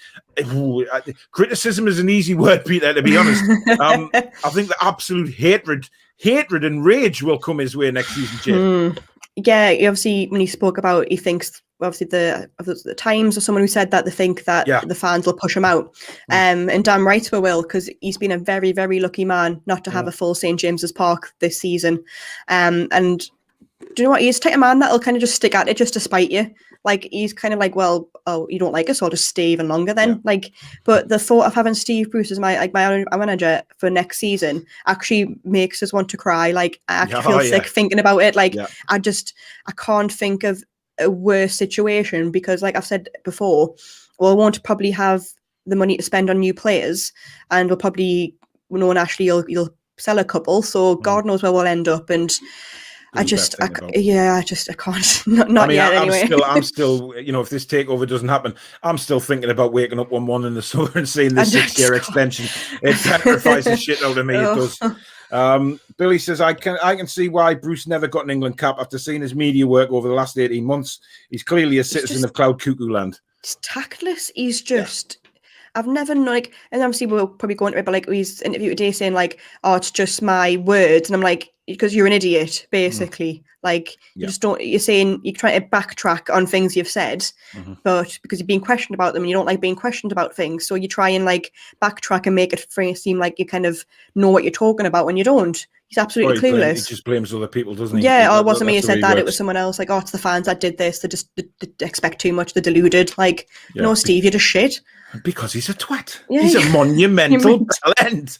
Criticism is an easy word, Peter, to be honest. I think the absolute hatred and rage will come his way next season, Jade. Yeah, obviously, when he spoke about, he thinks obviously the Times or someone who said that they think that the fans will push him out, and damn right we will, because he's been a very, very lucky man not to have a full St James's Park this season, and do you know what, he's the type of man that'll kind of just stick at it just to spite you. Like, he's kind of like, well, oh, you don't like us, I'll just stay even longer then. But the thought of having Steve Bruce as my manager for next season actually makes us want to cry. Like, I actually feel sick thinking about it. Like, I can't think of a worse situation, because like I've said before, we won't probably have the money to spend on new players, and we'll probably, Ashley, you'll sell a couple, so God knows where we'll end up. And I can't. Not yet. Anyway, I'm still. If this takeover doesn't happen, I'm still thinking about waking up one morning in the summer and seeing this 6-year extension. It terrifies the shit out of me. It does. Billy says, I can see why Bruce never got an England cap after seeing his media work over the last 18 months. He's clearly a citizen of Cloud Cuckoo Land. It's tactless. He's just. I've never known, like, and obviously we'll probably go into it, but like, he's interviewed today saying like, oh, it's just my words, and I'm like, because you're an idiot, basically. Like, you just don't. You're saying you're trying to backtrack on things you've said, but because you're being questioned about them, and you don't like being questioned about things, so you try and like backtrack and make it seem like you kind of know what you're talking about when you don't. He's absolutely clueless. He just blames other people, doesn't he? Yeah, it wasn't me who said that. It was someone else. Like, oh, it's the fans that did this. They just expect too much. They're deluded. Like, no, Steve, you're just shit. Because he's a twat. Yeah, he's a monumental talent.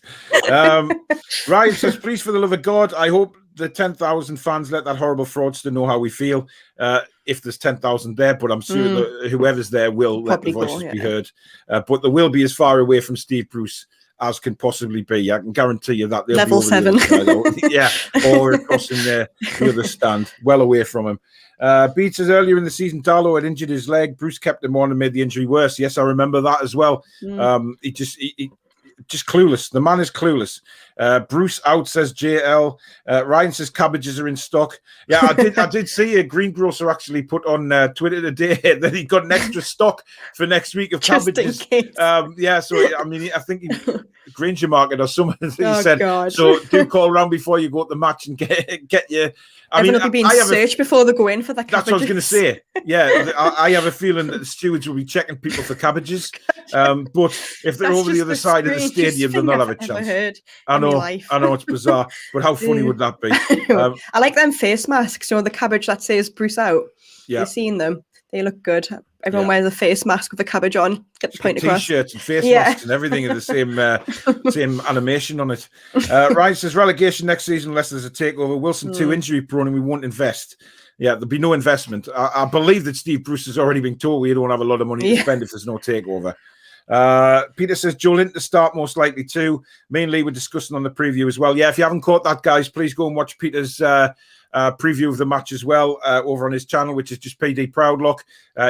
Ryan says, please, for the love of God, I hope the 10,000 fans let that horrible fraudster know how we feel. If there's 10,000 there, but I'm sure that whoever's there will let the voices be heard. But there will be as far away from Steve Bruce as can possibly be. I can guarantee you that. Level 7. Or across in the other stand, well away from him. Beat says, earlier in the season, Darlow had injured his leg. Bruce kept him on and made the injury worse. Yes, I remember that as well. He just clueless. The man is clueless. Bruce out, says JL. Ryan says cabbages are in stock. Yeah, I did see a greengrocer actually put on Twitter today that he got an extra stock for next week of cabbages. So I mean, I think Granger Market or something. He said. God. So do call around before you go to the match and get your. Everyone will be being searched before they go in for that. That's what I was going to say. Yeah, I have a feeling that the stewards will be checking people for cabbages. But if they're over the other side of the stadium, they'll not have a chance. I know it's bizarre, but how funny would that be? I like them face masks. You know, the cabbage that says Bruce out. Yeah, you've seen them. They look good. Everyone wears a face mask with a cabbage on. Get the point across. T-shirts and face masks and everything in the same animation on it. Ryan says relegation next season unless there's a takeover. Wilson too injury prone and we won't invest. Yeah, there'll be no investment. I believe that Steve Bruce has already been told we don't have a lot of money to spend if there's no takeover. Peter says Joe Linton to start most likely too. Me and Lee were discussing on the preview as well. Yeah, if you haven't caught that, guys, please go and watch Peter's preview of the match as well over on his channel, which is just PD Proudlock.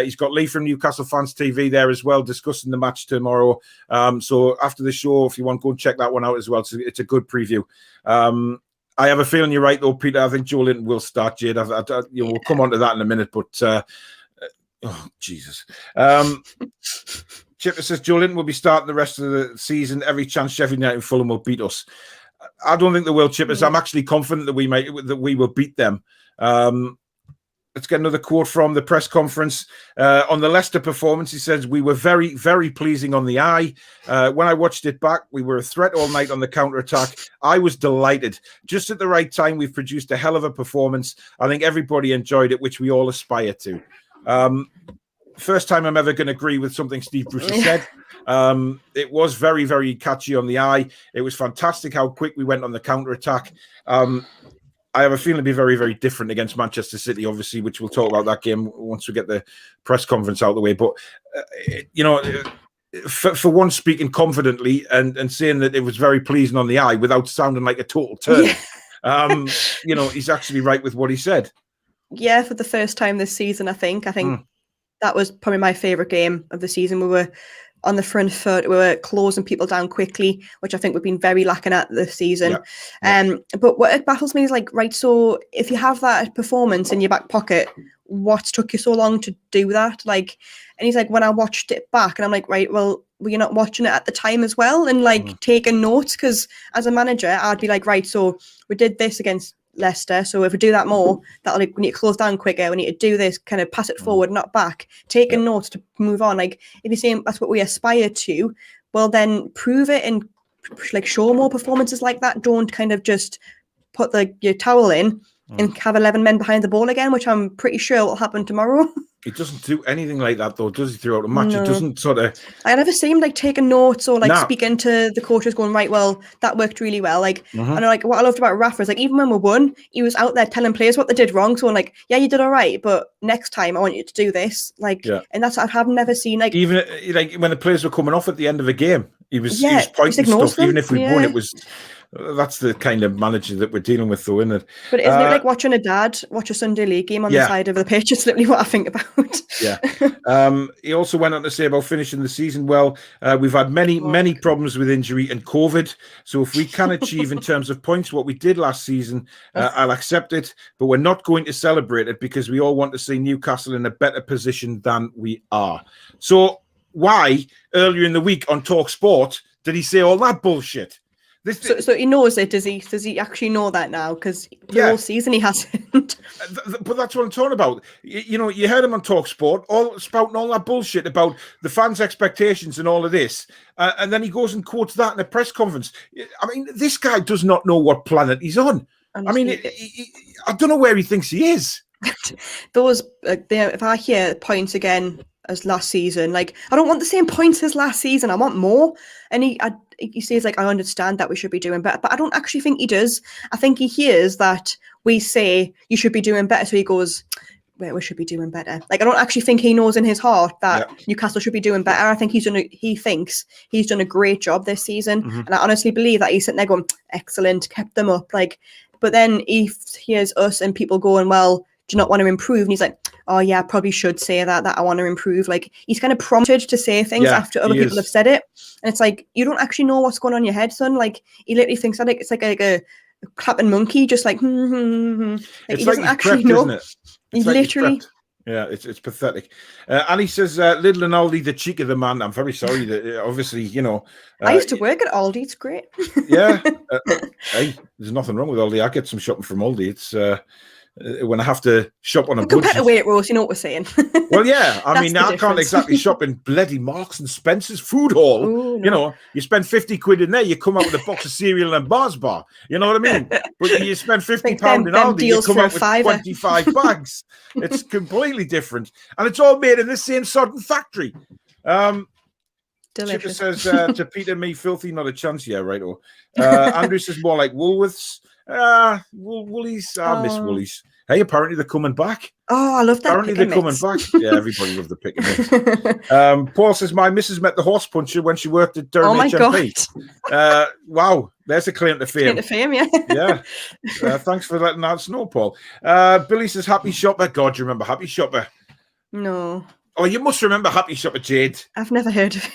He's got Lee from Newcastle Fans TV there as well, discussing the match tomorrow. So after the show, if you want, go and check that one out as well. It's a good preview. I have a feeling you're right, though, Peter. I think Joe Linton will start, Jayde. We'll come on to that in a minute, but oh, Jesus. Chipper says Joe Linton will be starting the rest of the season. Every chance Sheffield United and Fulham will beat us. I don't think they will, Chippers. I'm actually confident that we will beat them. Let's get another quote from the press conference. On the Leicester performance, he says, we were very, very pleasing on the eye. When I watched it back, we were a threat all night on the counter-attack. I was delighted. Just at the right time, we've produced a hell of a performance. I think everybody enjoyed it, which we all aspire to. First time I'm ever going to agree with something Steve Bruce has said. It was very, very catchy on the eye. It was fantastic how quick we went on the counter-attack. I have a feeling it'll be very, very different against Manchester City, obviously, which we'll talk about that game once we get the press conference out of the way. But, for one, speaking confidently and saying that it was very pleasing on the eye without sounding like a total turd, he's actually right with what he said. Yeah, for the first time this season, I think that was probably my favourite game of the season. We were on the front foot. We were closing people down quickly, which I think we've been very lacking at this season. But what it baffles me is right, so if you have that performance in your back pocket, what took you so long to do that? And he's like, when I watched it back, and I'm like, right, well, were you not watching it at the time as well? And taking notes? Because as a manager, I'd be like, right, so we did this against Leicester, so if we do that more, that'll we need to close down quicker, we need to do this, kind of pass it forward, not back, taking notes to move on. If you're saying that's what we aspire to, well then prove it and show more performances like that. Don't kind of just put your towel in and have 11 men behind the ball again, which I'm pretty sure will happen tomorrow. He doesn't do anything like that, though, does he, throughout a match? No. It doesn't sort of... I never see him, taking notes or, speaking to the coaches going, right, well, that worked really well. And, what I loved about Rafa is, even when we won, he was out there telling players what they did wrong. So, yeah, you did all right, but next time I want you to do this. And that's what I have never seen. Even, when the players were coming off at the end of a game, he was pointing stuff. Even if we won, it was... That's the kind of manager that we're dealing with, though, isn't it? But isn't it like watching a dad watch a Sunday League game on the side of the pitch? It's literally what I think about. He also went on to say about finishing the season well. We've had many problems with injury and COVID. So if we can achieve in terms of points what we did last season, I'll accept it. But we're not going to celebrate it because we all want to see Newcastle in a better position than we are. So why, earlier in the week on Talk Sport, did he say all that bullshit? So he knows it, does he? Does he actually know that now? Because the whole season he hasn't. But that's what I'm talking about. You heard him on Talk Sport, all spouting all that bullshit about the fans' expectations and all of this. And then he goes and quotes that in a press conference. I mean, this guy does not know what planet he's on. Honestly, I don't know where he thinks he is. Those, if I hear points again as last season, I don't want the same points as last season. I want more. And he says, I understand that we should be doing better, but I don't actually think he does. I think he hears that we say you should be doing better. So he goes, well, we should be doing better. I don't actually think he knows in his heart that Newcastle should be doing better. I think he thinks he's done a great job this season. And I honestly believe that he's sitting there going, excellent, kept them up. But then he hears us and people going, well, do you not want to improve? And he's like, oh yeah, I probably should say that I want to improve. He's kind of prompted to say things after other people have said it. And it's you don't actually know what's going on in your head, son. He literally thinks that it's like a clapping monkey, just he doesn't actually know. Isn't it? He literally... Yeah, it's pathetic. And he says, Lidl and Aldi, the cheek of the man. I'm very sorry that obviously, I used to work at Aldi. It's great. Hey, there's nothing wrong with Aldi. I get some shopping from Aldi. when I have to shop on a Compared budget. to Waitrose, you know what we're saying. Well, yeah, I That's mean, the I can't difference. exactly shop in bloody Marks and Spencer's food hall. Ooh, no. You know, you spend 50 quid in there, you come out with a box of cereal and Mars bar. You know what I mean? But you spend £50 in Aldi, you come out with 25 bags. It's completely different. And it's all made in the same sodden factory. Chipper says to Peter, me, filthy, not a chance. Yeah, right. Andrew says more like Woolworths. Woolies. I miss Woolies. Hey, apparently they're coming back. Oh, I love that. Apparently they're coming back. Yeah, everybody loves the pick and mix. Paul says, my missus met the horse puncher when she worked at Durham HMP. God. Wow, there's a claim to fame. Claim to fame, yeah. Yeah. Thanks for letting that know, Paul. Billy says, Happy Shopper. God, you remember Happy Shopper? No. Oh, you must remember Happy Shopper, Jade. I've never heard of it.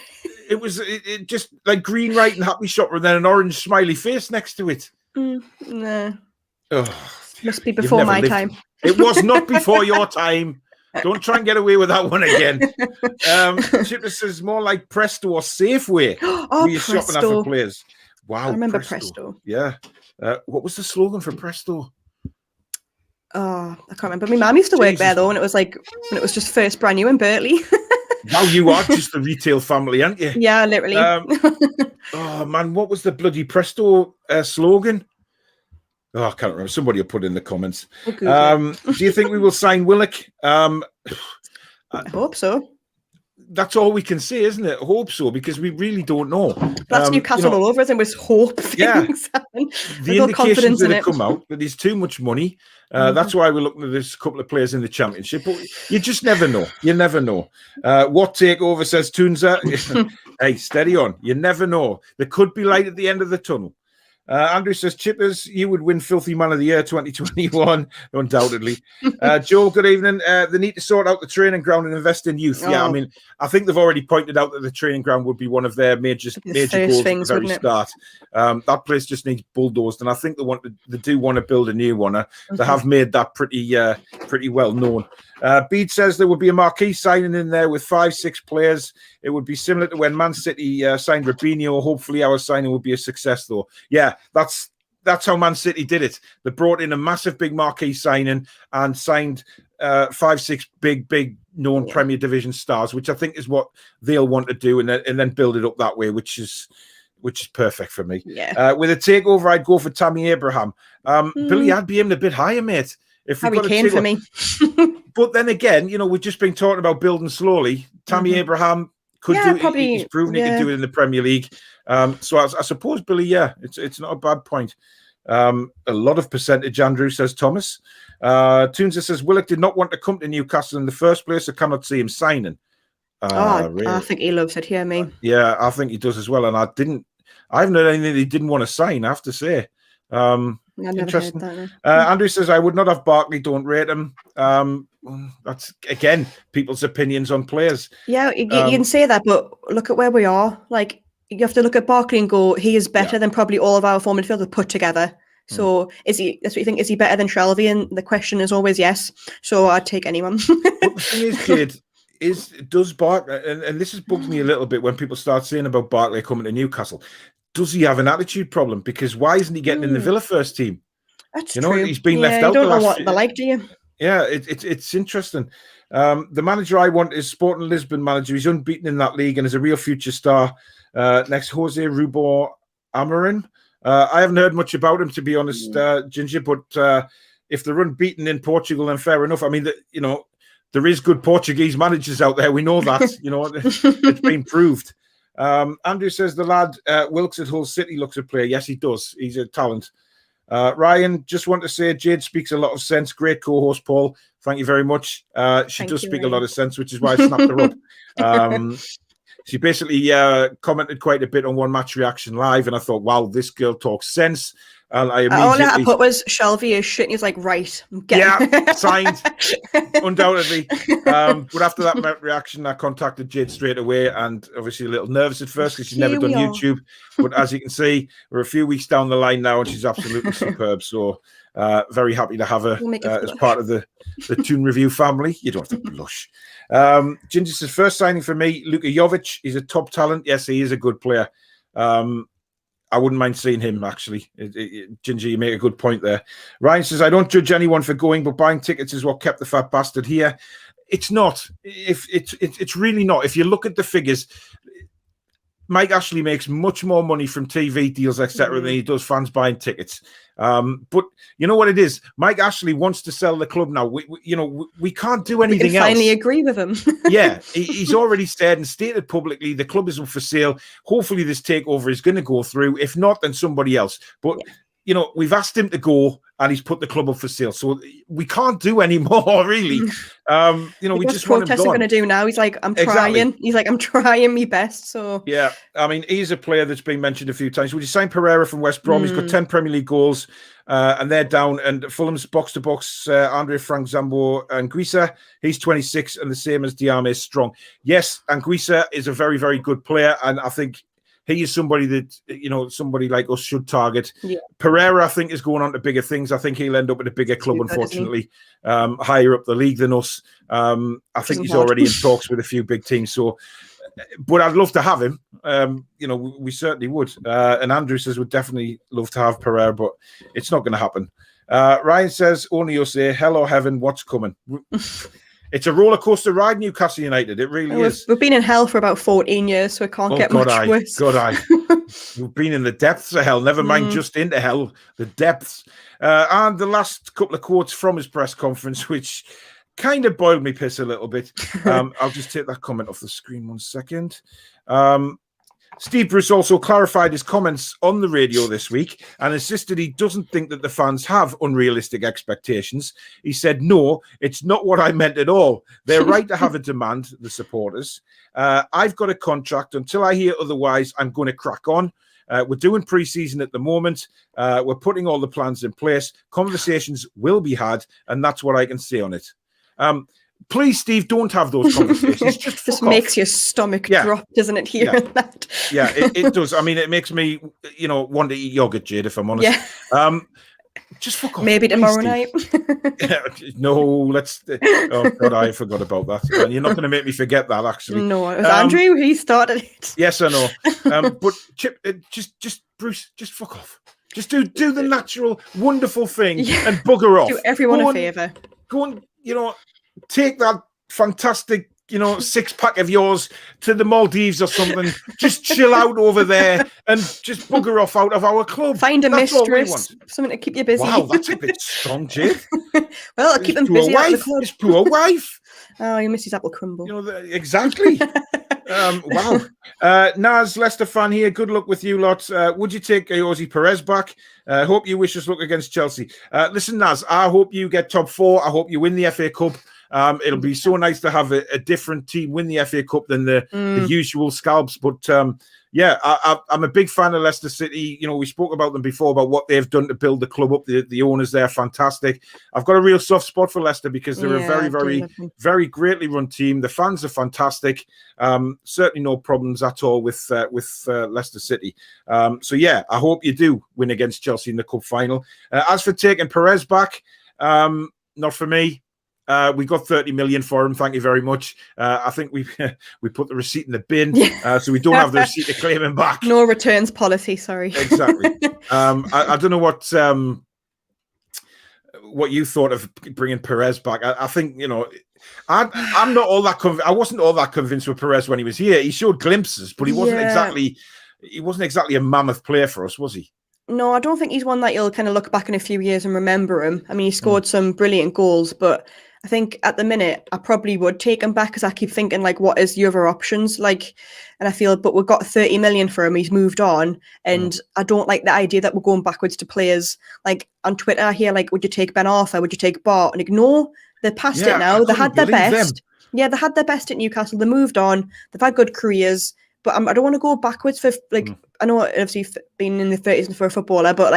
It was just like green writing Happy Shopper and then an orange smiley face next to it. No. Oh, must be before my time. It was not before your time. Don't try and get away with that one again. Chipper says more like Presto or Safeway. Oh, Presto. Shopping after players. Wow. I remember Presto. Yeah. What was the slogan for Presto? Oh, I can't remember. My mum used to work there though, and it was like when it was just first brand new in Berkeley. Now you are just a retail family, aren't you? Yeah, literally. Oh man, what was the bloody Presto slogan? Oh, I can't remember. Somebody will put in the comments. Do you think we will sign Willock? I hope so. That's all we can say, isn't it? I hope so, because we really don't know. That's Newcastle all over, and with hope things happen. The indications that have come out that there's too much money. That's why we're looking at this couple of players in the Championship. But you just never know. You never know. What takeover says Toonza? Hey, steady on. You never know. There could be light at the end of the tunnel. Andrew says, Chippers, you would win Filthy Man of the Year 2021, undoubtedly. Joe, good evening. They need to sort out the training ground and invest in youth. Yeah, I mean, I think they've already pointed out that the training ground would be one of their major goals at the very start. That place just needs bulldozed, and I think they do want to build a new one. They have made that pretty well known. Bede says there would be a marquee signing in there with 5-6 players. It would be similar to when Man City signed Robinho. Hopefully our signing will be a success, though. Yeah, that's how Man City did it. They brought in a massive big marquee signing and signed 5-6 big known Premier Division stars, which I think is what they'll want to do, and then build it up that way, which is perfect for me. Yeah. With a takeover, I'd go for Tammy Abraham. Billy, I'd be aiming a bit higher, mate. If Harry Kane for me. But then again, we've just been talking about building slowly. Tammy Abraham could do it. Probably, he's proven he can do it in the Premier League. So I suppose, Billy, it's not a bad point. A lot of percentage, Andrew, says Thomas. Toonza says, Willock did not want to come to Newcastle in the first place. I cannot see him signing. Really? I think he loves it here, me. Yeah, I think he does as well. And I haven't heard anything that he didn't want to sign, I have to say. Interesting. Andrew says, I would not have Barkley, don't rate him. That's, again, people's opinions on players. Yeah, you can say that, but look at where we are. Like, you have to look at Barkley and go, he is better than probably all of our forward midfielders put together. So that's what you think, is he better than Shelvey? And the question is always yes. So I'd take anyone. But the thing is, kid, does Barkley, and this has bugged me a little bit when people start saying about Barkley coming to Newcastle, does he have an attitude problem? Because why isn't he getting in the Villa first team? That's true. He's been left out. You don't know what they're like, do you? Yeah, it's interesting. The manager I want is Sporting Lisbon manager. He's unbeaten in that league and is a real future star. Next, Jose Rubo Amorim. I haven't heard much about him, to be honest, Ginger, but if they're unbeaten in Portugal, then fair enough. I mean, there is good Portuguese managers out there. We know that. It's been proved. Andrew says the lad Wilkes at Hull City looks a player. Yes, he does. He's a talent. Ryan, just want to say Jade speaks a lot of sense. Great co-host, Paul. Thank you very much. She does speak a lot of sense, which is why I snapped her up. She basically commented quite a bit on One Match Reaction Live, and I thought, wow, this girl talks sense. And I immediately... All I put was Shelvey is shit, and he's like, right. Signed, undoubtedly. But after that reaction, I contacted Jade straight away, and obviously a little nervous at first because she's never done YouTube. But as you can see, we're a few weeks down the line now, and she's absolutely superb. So very happy to have her as part of the Toon Review family. You don't have to blush. Ginger says, first signing for me, Luka Jovic. He's a top talent. Yes, he is a good player. I wouldn't mind seeing him, actually. Ginger, you make a good point there. Ryan says, I don't judge anyone for going, but buying tickets is what kept the fat bastard here. It's not. It's really not. If you look at the figures, Mike Ashley makes much more money from TV deals, etc., than he does fans buying tickets. But you know what it is? Mike Ashley wants to sell the club now. We can't do anything else. Finally agree with him. Yeah, he's already said and stated publicly the club isn't for sale. Hopefully this takeover is going to go through. If not, then somebody else. But we've asked him to go, and he's put the club up for sale. So we can't do any more, really. We just want him gone. Going to do now? He's like, I'm trying. Exactly. He's like, I'm trying my best. So yeah, I mean, he's a player that's been mentioned a few times. Would you sign Pereira from West Brom? He's got 10 Premier League goals, and they're down. And Fulham's box to box, Andre Frank Zambo Anguissa. He's 26, and the same as Diame Strong. Yes, Anguissa is a very, very good player, and I think he is somebody that, somebody like us should target. Yeah. Pereira, I think, is going on to bigger things. I think he'll end up at a bigger club, unfortunately, higher up the league than us. I think he's already in talks with a few big teams. So, but I'd love to have him. We certainly would. And Andrew says we'd definitely love to have Pereira, but it's not going to happen. Ryan says, only you'll say, hello, heaven, what's coming? It's a roller coaster ride, Newcastle United. It really is. We've been in hell for about 14 years, so it can't get much worse. We've been in the depths of hell, never mind just into hell, the depths. And the last couple of quotes from his press conference, which kind of boiled me piss a little bit. I'll just take that comment off the screen 1 second. Steve Bruce also clarified his comments on the radio this week and insisted he doesn't think that the fans have unrealistic expectations. He said, no, it's not what I meant at all. They're right to have a demand, the supporters. I've got a contract. Until I hear otherwise, I'm going to crack on. We're doing pre-season at the moment. We're putting all the plans in place. Conversations will be had, and that's what I can say on it. Please, Steve, don't have those conversations. Just makes your stomach drop, doesn't it? Hearing that. Yeah, it does. I mean, it makes me, want to eat yogurt, Jade, if I'm honest. Yeah. Just fuck off. Maybe tomorrow night. No, let's. Oh God, I forgot about that. And you're not going to make me forget that, actually. No, it was Andrew. He started it. Yes, I know. But Chip, just Bruce, just fuck off. Just do the natural, wonderful thing and bugger off. Do everyone a favour. Go and take that fantastic, 6-pack of yours to the Maldives or something. Just chill out over there and just bugger off out of our club. Find a mistress, something to keep you busy. Wow, that's a bit strong, Jade. Well, I'll keep them busy. His poor wife. Oh, you miss his apple crumble. Exactly. Wow. Naz, Leicester fan here. Good luck with you lot. Would you take Jose Perez back? Hope you wish us luck against Chelsea. Listen, Naz, I hope you get top 4. I hope you win the FA Cup. It'll be so nice to have a different team win the FA Cup than the usual scalps. But I'm a big fan of Leicester City. We spoke about them before, about what they've done to build the club up. The owners there are fantastic. I've got a real soft spot for Leicester because they're a very, very, very greatly run team. The fans are fantastic. Certainly no problems at all with Leicester City. I hope you do win against Chelsea in the cup final. As for taking Perez back, not for me. We got 30 million for him. Thank you very much. I think we put the receipt in the bin, so we don't have the receipt to claim him back. No returns policy. Sorry. Exactly. I don't know what you thought of bringing Perez back. I think I'm not all that. I wasn't all that convinced with Perez when he was here. He showed glimpses, but he wasn't exactly a mammoth player for us, was he? No, I don't think he's one that you'll kind of look back in a few years and remember him. I mean, he scored some brilliant goals, but I think at the minute I probably would take him back because I keep thinking, like, what is the other options? And I feel, but we've got 30 million for him. He's moved on. And I don't like the idea that we're going backwards to players. Like on Twitter, I hear, like, would you take Ben Arthur? Would you take Bart? And no, they're past it now. They had their best. Them. Yeah, they had their best at Newcastle. They moved on. They've had good careers. But I don't want to go backwards for, I know obviously being in the 30s for a footballer, but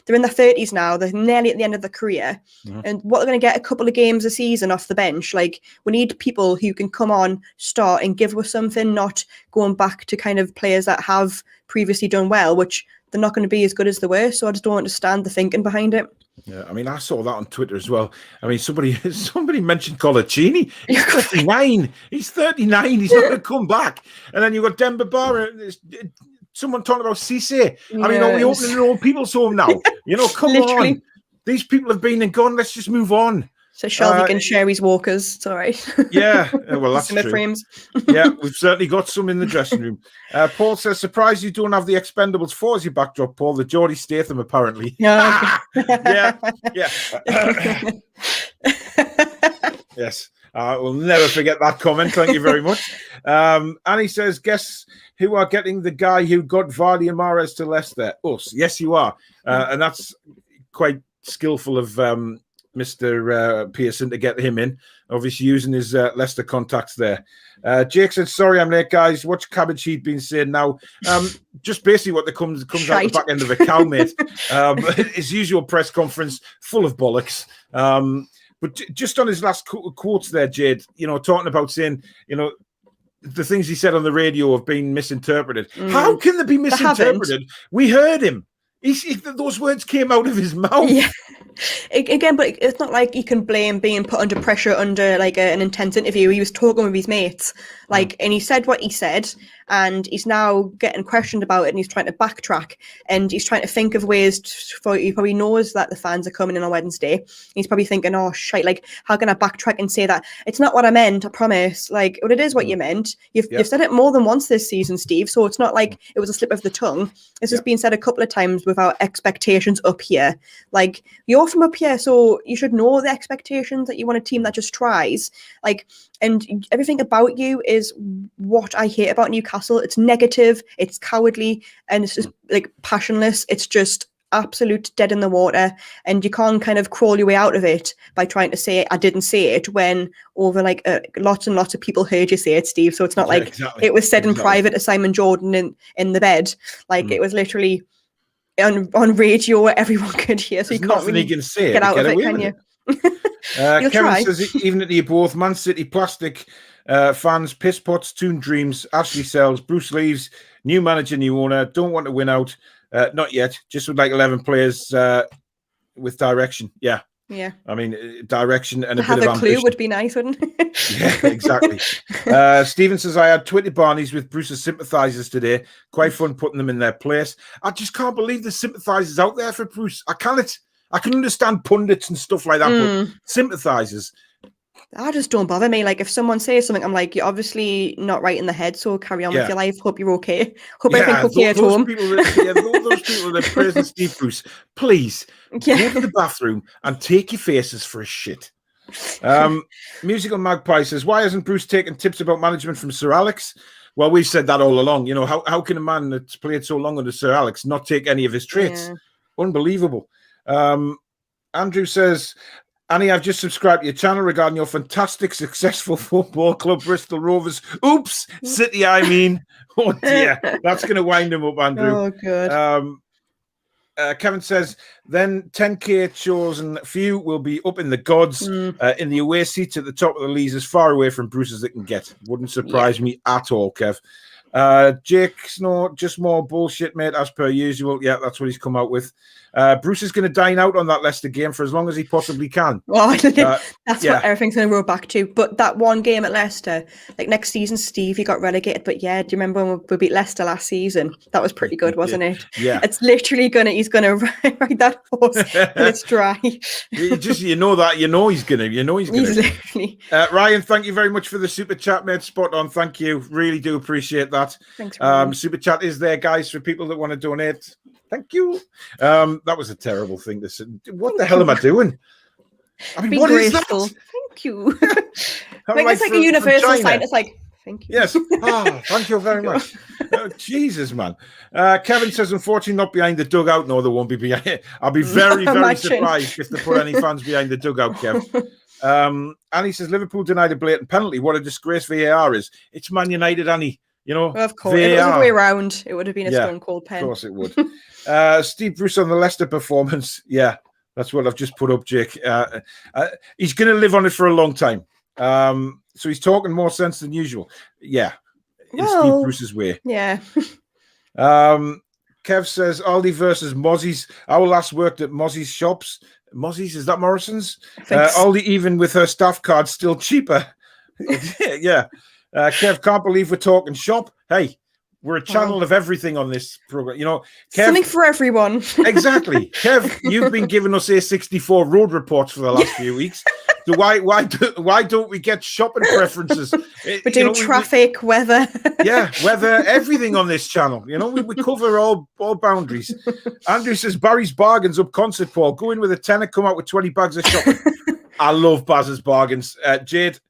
they're in their 30s now. They're nearly at the end of their career. And what they're going to get a couple of games a season off the bench. We need people who can come on, start and give us something, not going back to kind of players that have previously done well, which they're not going to be as good as they were. So I just don't understand the thinking behind it. Yeah, I mean, I saw that on Twitter as well. I mean, somebody mentioned Colaccini. He's 39. He's 39. He's not going to come back. And then you've got Demba Ba, someone talking about Cisse. I mean, are we Yes. opening an old people's home now? Come Literally. on. These people have been and gone. Let's just move on. So Shelby can share his walkers. It's all right. Yeah, well, that's Zimmer true. frames. Yeah, we've certainly got some in the dressing room. Paul says, surprised you don't have the Expendables 4 as your backdrop, Paul. The Geordie Statham, apparently. Yeah. Yeah. Yes. We'll never forget that comment. Thank you very much. Annie says, guess who are getting the guy who got Vardy and Mahrez to Leicester? Us. Yes, you are. And that's quite skillful of Mr. Pearson to get him in, obviously using his Leicester contacts there. Jake said, sorry I'm late, guys. What's Cabbage Heat been saying now? Just basically what comes out the back end of a cow, mate. His usual press conference, full of bollocks. But just on his last quotes there, Jayde, talking about saying, the things he said on the radio have been misinterpreted. How can they be misinterpreted? We heard him. Those words came out of his mouth. Yeah. Again, but it's not like you can blame being put under pressure under like an intense interview. He was talking with his mates, and he said what he said, and he's now getting questioned about it, and he's trying to backtrack, and he's trying to think of ways for. He probably knows that the fans are coming in on Wednesday. He's probably thinking, "Oh shit! Like, how can I backtrack and say that it's not what I meant? I promise. Like, but it is what you meant. You've said it more than once this season, Steve. So it's not like it was a slip of the tongue. It's just been said a couple of times without expectations up here. Like, you're from up here, so you should know the expectations that you want a team that just tries. Like, and everything about you is what I hate about Newcastle. It's negative, it's cowardly, and it's just like passionless. It's just absolute dead in the water, and you can't kind of crawl your way out of it by trying to say I didn't say it when over like lots and lots of people heard you say it, Steve. So it's not like it was said in private to Simon Jordan in the bed. Like it was literally on radio where everyone could hear. So There's you can't nothing really he can say get out of it, can you? Kevin says, even at the both Man City plastic fans, piss pots, Toon Dreams, Ashley Sells, Bruce leaves, new manager, new owner, don't want to win out. Not yet. Just would like 11 players with direction. Yeah. I mean, direction and a bit of ambition. Have a clue would be nice, wouldn't it? Yeah, exactly. Stephen says, I had Twitter Barneys with Bruce's sympathisers today. Quite fun putting them in their place. I just can't believe there's sympathisers out there for Bruce. I can understand pundits and stuff like that, but sympathisers. That just don't bother me. Like, if someone says something, I'm like, you're obviously not right in the head, so carry on with your life. Hope you're okay. Hope everything's okay at home. Those people that are praising Steve Bruce, please go to the bathroom and take your faces for a shit. Musical Magpie says, why hasn't Bruce taken tips about management from Sir Alex? Well, we've said that all along. How can a man that's played so long under Sir Alex not take any of his traits? Unbelievable. Andrew says, Annie, I've just subscribed to your channel regarding your fantastic, successful football club, Bristol Rovers. Oops, City, I mean. Oh, dear. That's going to wind him up, Andrew. Oh, good. Kevin says, then 10K chosen few will be up in the gods in the away seats at the top of the leagues as far away from Bruce as they can get. Wouldn't surprise me at all, Kev. Jake Snow, just more bullshit, mate, as per usual. Yeah, that's what he's come out with. Bruce is going to dine out on that Leicester game for as long as he possibly can. Well, that's what everything's going to roll back to. But that one game at Leicester, like next season, Steve, he got relegated. But yeah, do you remember when we beat Leicester last season? That was pretty good, wasn't it? Yeah. It's literally he's going to ride that horse till it's dry. You know he's going to. Literally. Ryan, thank you very much for the super chat, mate. Spot on. Thank you. Really do appreciate that. Thanks, Ryan. Super chat is there, guys, for people that want to donate. Thank you. That was a terrible thing to say. What the hell am I doing? I mean, what is that? Thank you. It's like a universal sign. It's like, thank you. Yes. Thank you very much. Jesus, man. Kevin says, unfortunately, not behind the dugout. No, there won't be behind. I'll be very, very surprised if they put any fans behind the dugout, Kev. Annie says, Liverpool denied a blatant penalty. What a disgrace VAR is. It's Man United, Annie. Of course, if it was the other way around, it would have been a stone cold pen. Of course it would. Steve Bruce on the Leicester performance. Yeah, that's what I've just put up, Jake. He's going to live on it for a long time. So he's talking more sense than usual. Yeah, in Steve Bruce's way. Yeah. Kev says, Aldi versus Mozzie's. Our last worked at Mozzie's shops. Mozzie's, is that Morrison's? Aldi, even with her staff card, still cheaper. Yeah. Kev, can't believe we're talking shop. Hey, We're a channel of everything on this program. You know, Kev, something for everyone. Exactly. Kev, you've been giving us A64 road reports for the last few weeks. So why don't we get shopping preferences? We do traffic, weather. Weather, everything on this channel. You know, we cover all boundaries. Andrew says Barry's bargains up concert, Paul. Go in with a tenner, come out with 20 bags of shopping. I love Baz's bargains. Jayde,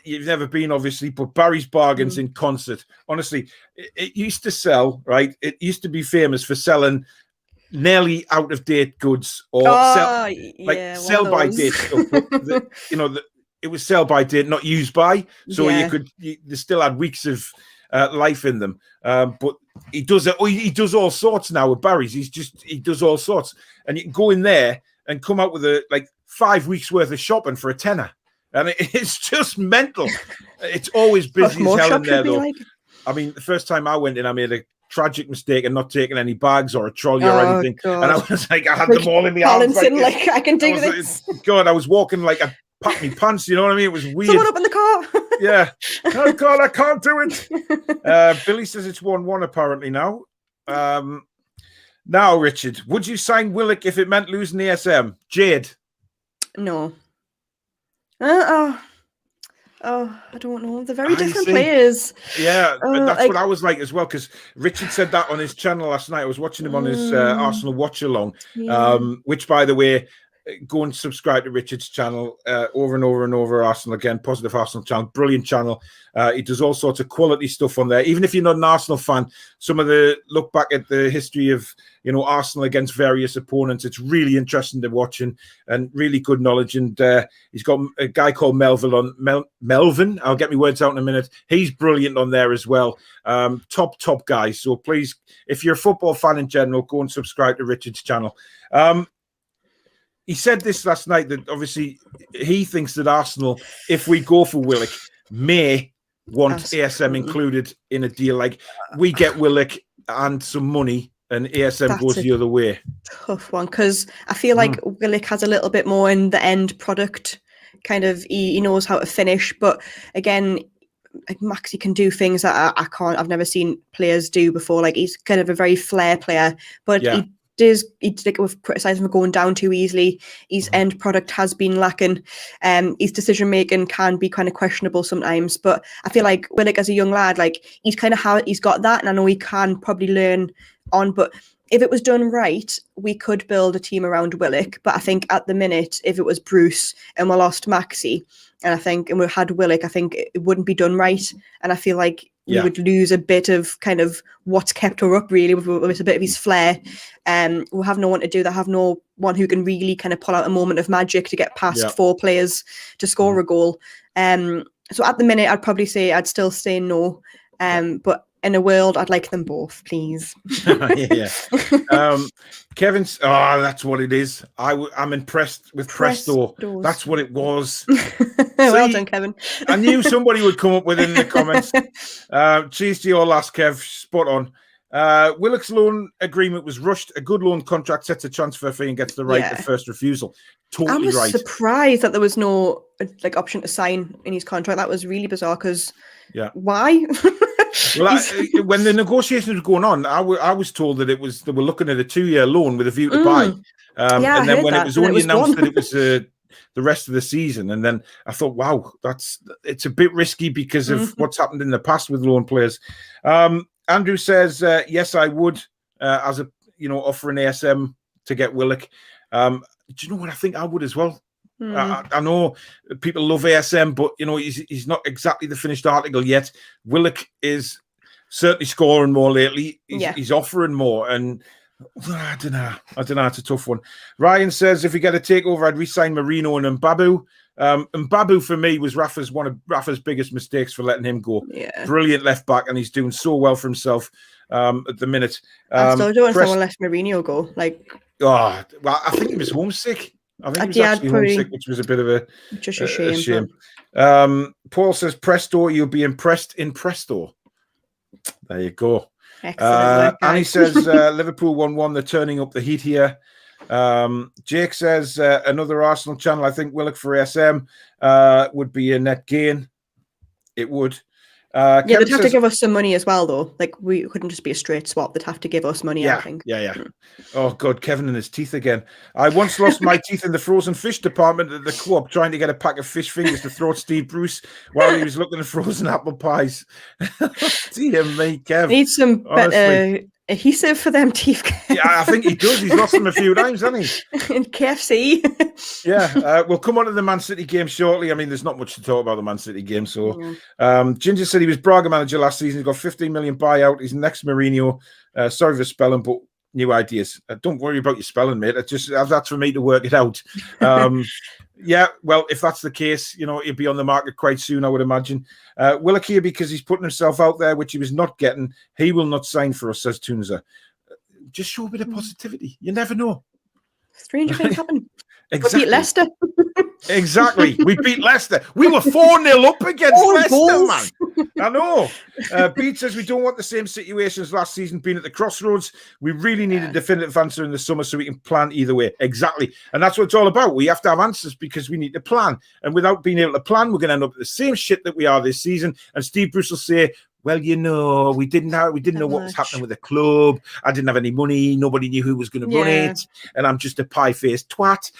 you've never been, obviously, but Barry's bargains in concert. Honestly, it used to sell, right? It used to be famous for selling nearly out of date goods or sell by date stuff. It was sell by date, not use by. So they still had weeks of life in them. But he does all sorts now with Barry's. He does all sorts, and you can go in there and come out with 5 weeks worth of shopping for a tenner. And it's just mental. It's always busy as hell in there, though. I mean, the first time I went in, I made a tragic mistake and not taking any bags or a trolley or anything. God. And I was like, I had them all in my arms. I can do this. God, I was walking like I packed my pants. You know what I mean? It was weird. Someone up in the car. Yeah. Oh, God, I can't do it. Billy says it's 1-1 apparently now. Now, Richard, would you sign Willock if it meant losing the SM? Jayde? No. I don't know. They're very different players. Yeah, that's what I was like as well, because Richard said that on his channel last night. I was watching him on his Arsenal watch along, which, by the way, go and subscribe to Richard's channel over and over and over. Arsenal again, Positive Arsenal channel, brilliant channel. He does all sorts of quality stuff on there. Even if you're not an Arsenal fan, some of the look back at the history of Arsenal against various opponents. It's really interesting to watch and really good knowledge. And he's got a guy called Melvin. I'll get my words out in a minute. He's brilliant on there as well. Top guy. So please, if you're a football fan in general, go and subscribe to Richard's channel. He said this last night that obviously he thinks that Arsenal, if we go for Willock, may want ASM included in a deal. Like we get Willock and some money and ASM goes the other way. Tough one, because I feel like Willock has a little bit more in the end product. Kind of, he knows how to finish. But again, like Maxi can do things that I've never seen players do before. Like he's kind of a very flair player, but we've criticised him for going down too easily. His end product has been lacking. His decision making can be kind of questionable sometimes. But I feel like Willock, as a young lad, like he's got that, and I know he can probably learn on. But if it was done right, we could build a team around Willock. But I think at the minute, if it was Bruce and we lost Maxi, and we had Willock, I think it wouldn't be done right. And I feel like we would lose a bit of kind of what's kept her up, really, with a bit of his flair. We'll have no one to do that, have no one who can really kind of pull out a moment of magic to get past four players to score a goal. So at the minute, I'd probably say I'd still say no. But in a world, I'd like them both, please. Kevin's, that's what it is. I'm impressed with Presto. That's what it was. Well done, Kevin. I knew somebody would come up with it in the comments. Cheers to your last, Kev. Spot on. Willock's loan agreement was rushed. A good loan contract sets a transfer fee and gets the right of first refusal. Totally right. I was surprised that there was no option to sign in his contract. That was really bizarre because why? Well, when the negotiations were going on, I was told that they were looking at a 2-year loan with a view to buy. And then when it was only announced that it was the rest of the season, and then I thought, wow, it's a bit risky because of what's happened in the past with loan players. Andrew says, yes, I would, as offer an ASM to get Willock. Do you know what? I think I would as well. I know people love ASM, but he's not exactly the finished article yet. Willock is certainly scoring more lately. He's offering more, and I don't know. It's a tough one. Ryan says if we get a takeover, I'd re-sign Marino and Mbabu. Mbabu for me was one of Rafa's biggest mistakes for letting him go. Brilliant left back, and he's doing so well for himself at the minute. I still don't want let Mourinho go. I think he was homesick. I think he was actually homesick, which was a bit of a shame. Paul says, Presto, you'll be impressed in Presto. There you go. Excellent. Annie says, Liverpool 1-1. They're turning up the heat here. Jake says, another Arsenal channel. I think Willock for SM would be a net gain. It would. Yeah, Kevin they'd have to says, give us some money as well, though. Like, we couldn't just be a straight swap. They'd have to give us money, I think. Yeah. Oh, God, Kevin and his teeth again. I once lost my teeth in the frozen fish department at the co-op trying to get a pack of fish fingers to throw at Steve Bruce while he was looking at frozen apple pies. Dear me, Kev. Need some better adhesive for them teeth. Yeah, I think he does. He's lost them a few times, hasn't he? In KFC. Yeah, we'll come on to the Man City game shortly. I mean, there's not much to talk about the Man City game. So, Ginger said he was Braga manager last season. He got 15 million buyout. He's next Mourinho. Sorry for spelling, but new ideas. Don't worry about your spelling, mate. That's for me to work it out. Yeah, well, if that's the case, he'll be on the market quite soon, I would imagine. Willock, because he's putting himself out there, which he was not getting, he will not sign for us, says Tunza. Just show a bit of positivity. You never know. Stranger things happen. Exactly. We beat Leicester. Exactly. We beat Leicester. We were 4-0 up against Leicester, man. I know. Pete says we don't want the same situation as last season being at the crossroads. We really need a definitive answer in the summer so we can plan either way. Exactly. And that's what it's all about. We have to have answers because we need to plan. And without being able to plan, we're going to end up with the same shit that we are this season. And Steve Bruce will say, well, we didn't know what was happening with the club. I didn't have any money. Nobody knew who was going to run it. And I'm just a pie-faced twat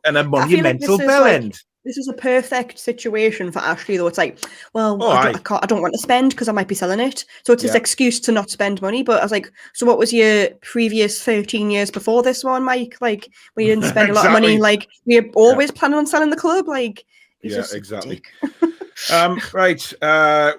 and a monumental bellend. This is a perfect situation for Ashley, though. It's like, well, I don't want to spend because I might be selling it. So it's his excuse to not spend money. But I was like, so what was your previous 13 years before this one, Mike? Like, when you didn't spend a lot of money, like, we're always planning on selling the club. Like, exactly. Right.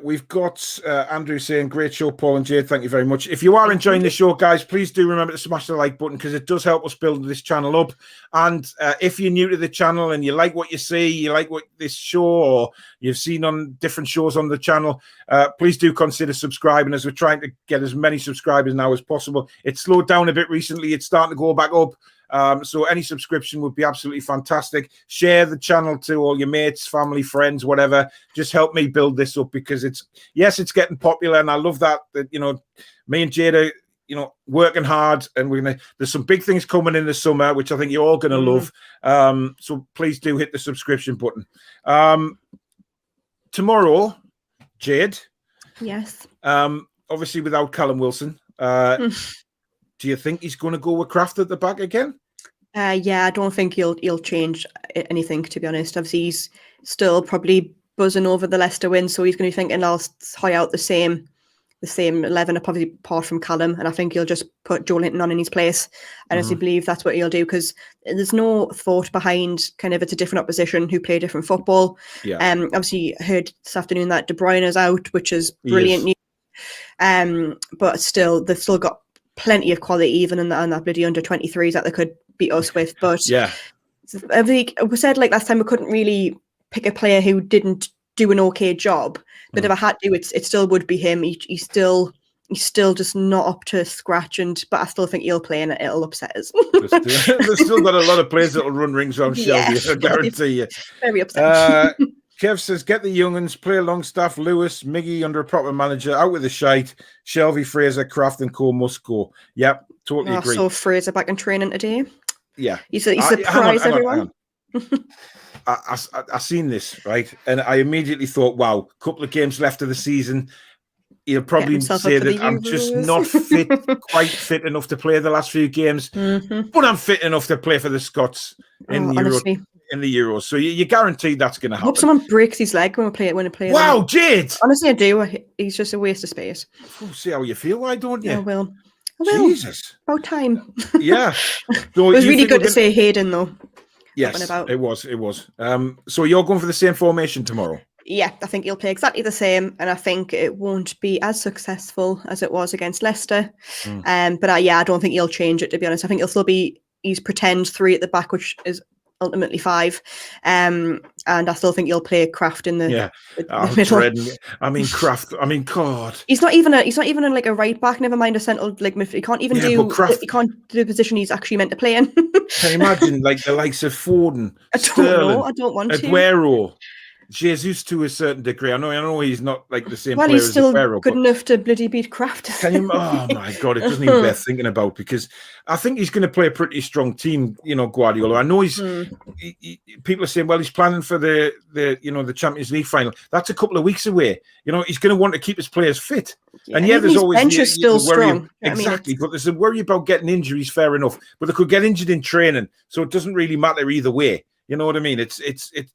We've got Andrew saying, great show, Paul and Jayde. Thank you very much. If you are enjoying the show, guys, please do remember to smash the like button because it does help us build this channel up. And if you're new to the channel and you like what you see, you like what this show or you've seen on different shows on the channel, please do consider subscribing as we're trying to get as many subscribers now as possible. It slowed down a bit recently. It's starting to go back up. So any subscription would be absolutely fantastic. Share the channel to all your mates, family, friends, whatever. Just help me build this up because it's getting popular, and I love that me and Jayde are working hard, and there's some big things coming in the summer, which I think you're all gonna love. So please do hit the subscription button. Tomorrow, Jayde. Yes. Obviously without Callum Wilson. Do you think he's going to go with Kraft at the back again? Yeah, I don't think he'll change anything, to be honest. Obviously, he's still probably buzzing over the Leicester win, so he's going to be thinking I'll hire out the same 11, probably apart from Callum, and I think he'll just put Joe Linton on in his place. And I believe that's what he'll do because there's no thought behind kind of it's a different opposition who play different football. Yeah. Obviously, heard this afternoon that De Bruyne is out, which is brilliant news. But still, they've still got plenty of quality even in that bloody under 23s that they could beat us with. But we said like last time we couldn't really pick a player who didn't do an okay job, but if I had to, it still would be him. He's still just not up to scratch, but I still think he'll play and it'll upset us. There's still got a lot of players that will run rings around Shelby, I guarantee you. Very upset. Kev says, get the young'uns, play Longstaff, Lewis, Miggy under a proper manager, out with the shite, Shelby, Fraser, Kraft and Co must go. Yep, totally agree. So Fraser back in training today. Yeah. He surprised everyone. I seen this, right? And I immediately thought, wow, couple of games left of the season. He'll probably say that I'm just not quite fit enough to play the last few games, but I'm fit enough to play for the Scots in the Euros. So you guaranteed that's going to happen. I hope someone breaks his leg when we play. Wow, Jayde! Honestly, I do. He's just a waste of space. We'll see how you feel. Why don't you? I will. Jesus. About time. Yeah. So it was really good to say Hayden, though. Yes, it was. So you're going for the same formation tomorrow? Yeah, I think he'll play exactly the same, and I think it won't be as successful as it was against Leicester. But I don't think he'll change it, to be honest. I think he'll still be his pretend 3 at the back, which is ultimately 5. And I still think he'll play Kraft in the middle. I mean, Kraft. I mean, God. He's not even a right back. Never mind a central midfield. He can't even do the position he's actually meant to play in. Can you imagine like the likes of Foden, I don't want to. Aguero. Jesus to a certain degree. I know he's not like the same Well, player he's as still Aguero, good enough to bloody beat Kraft. can you? Oh my God, it doesn't even bear thinking about, because I think he's going to play a pretty strong team. Guardiola. I know he's. People are saying, well, he's planning for the Champions League final. That's a couple of weeks away. He's going to want to keep his players fit. Yeah, and there's always bench is still the worry strong. exactly, but there's a worry about getting injuries. Fair enough, but they could get injured in training, so it doesn't really matter either way. You know what I mean? It's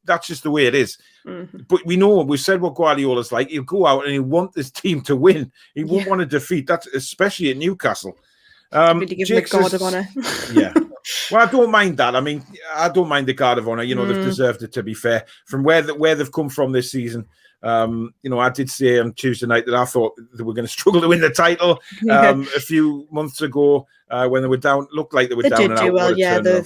that's just the way it is. But we've said what Guardiola's like. He'll go out and he'll want this team to win. He won't want to defeat. That's especially at Newcastle. Really give him the guard of honour. Yeah. Well, I don't mind that. I mean, I don't mind the guard of honour. They've deserved it, to be fair. From where they've come from this season. I did say on Tuesday night that I thought they were going to struggle to win the title a few months ago when they were down. Looked like they were down. They did do well, yeah. They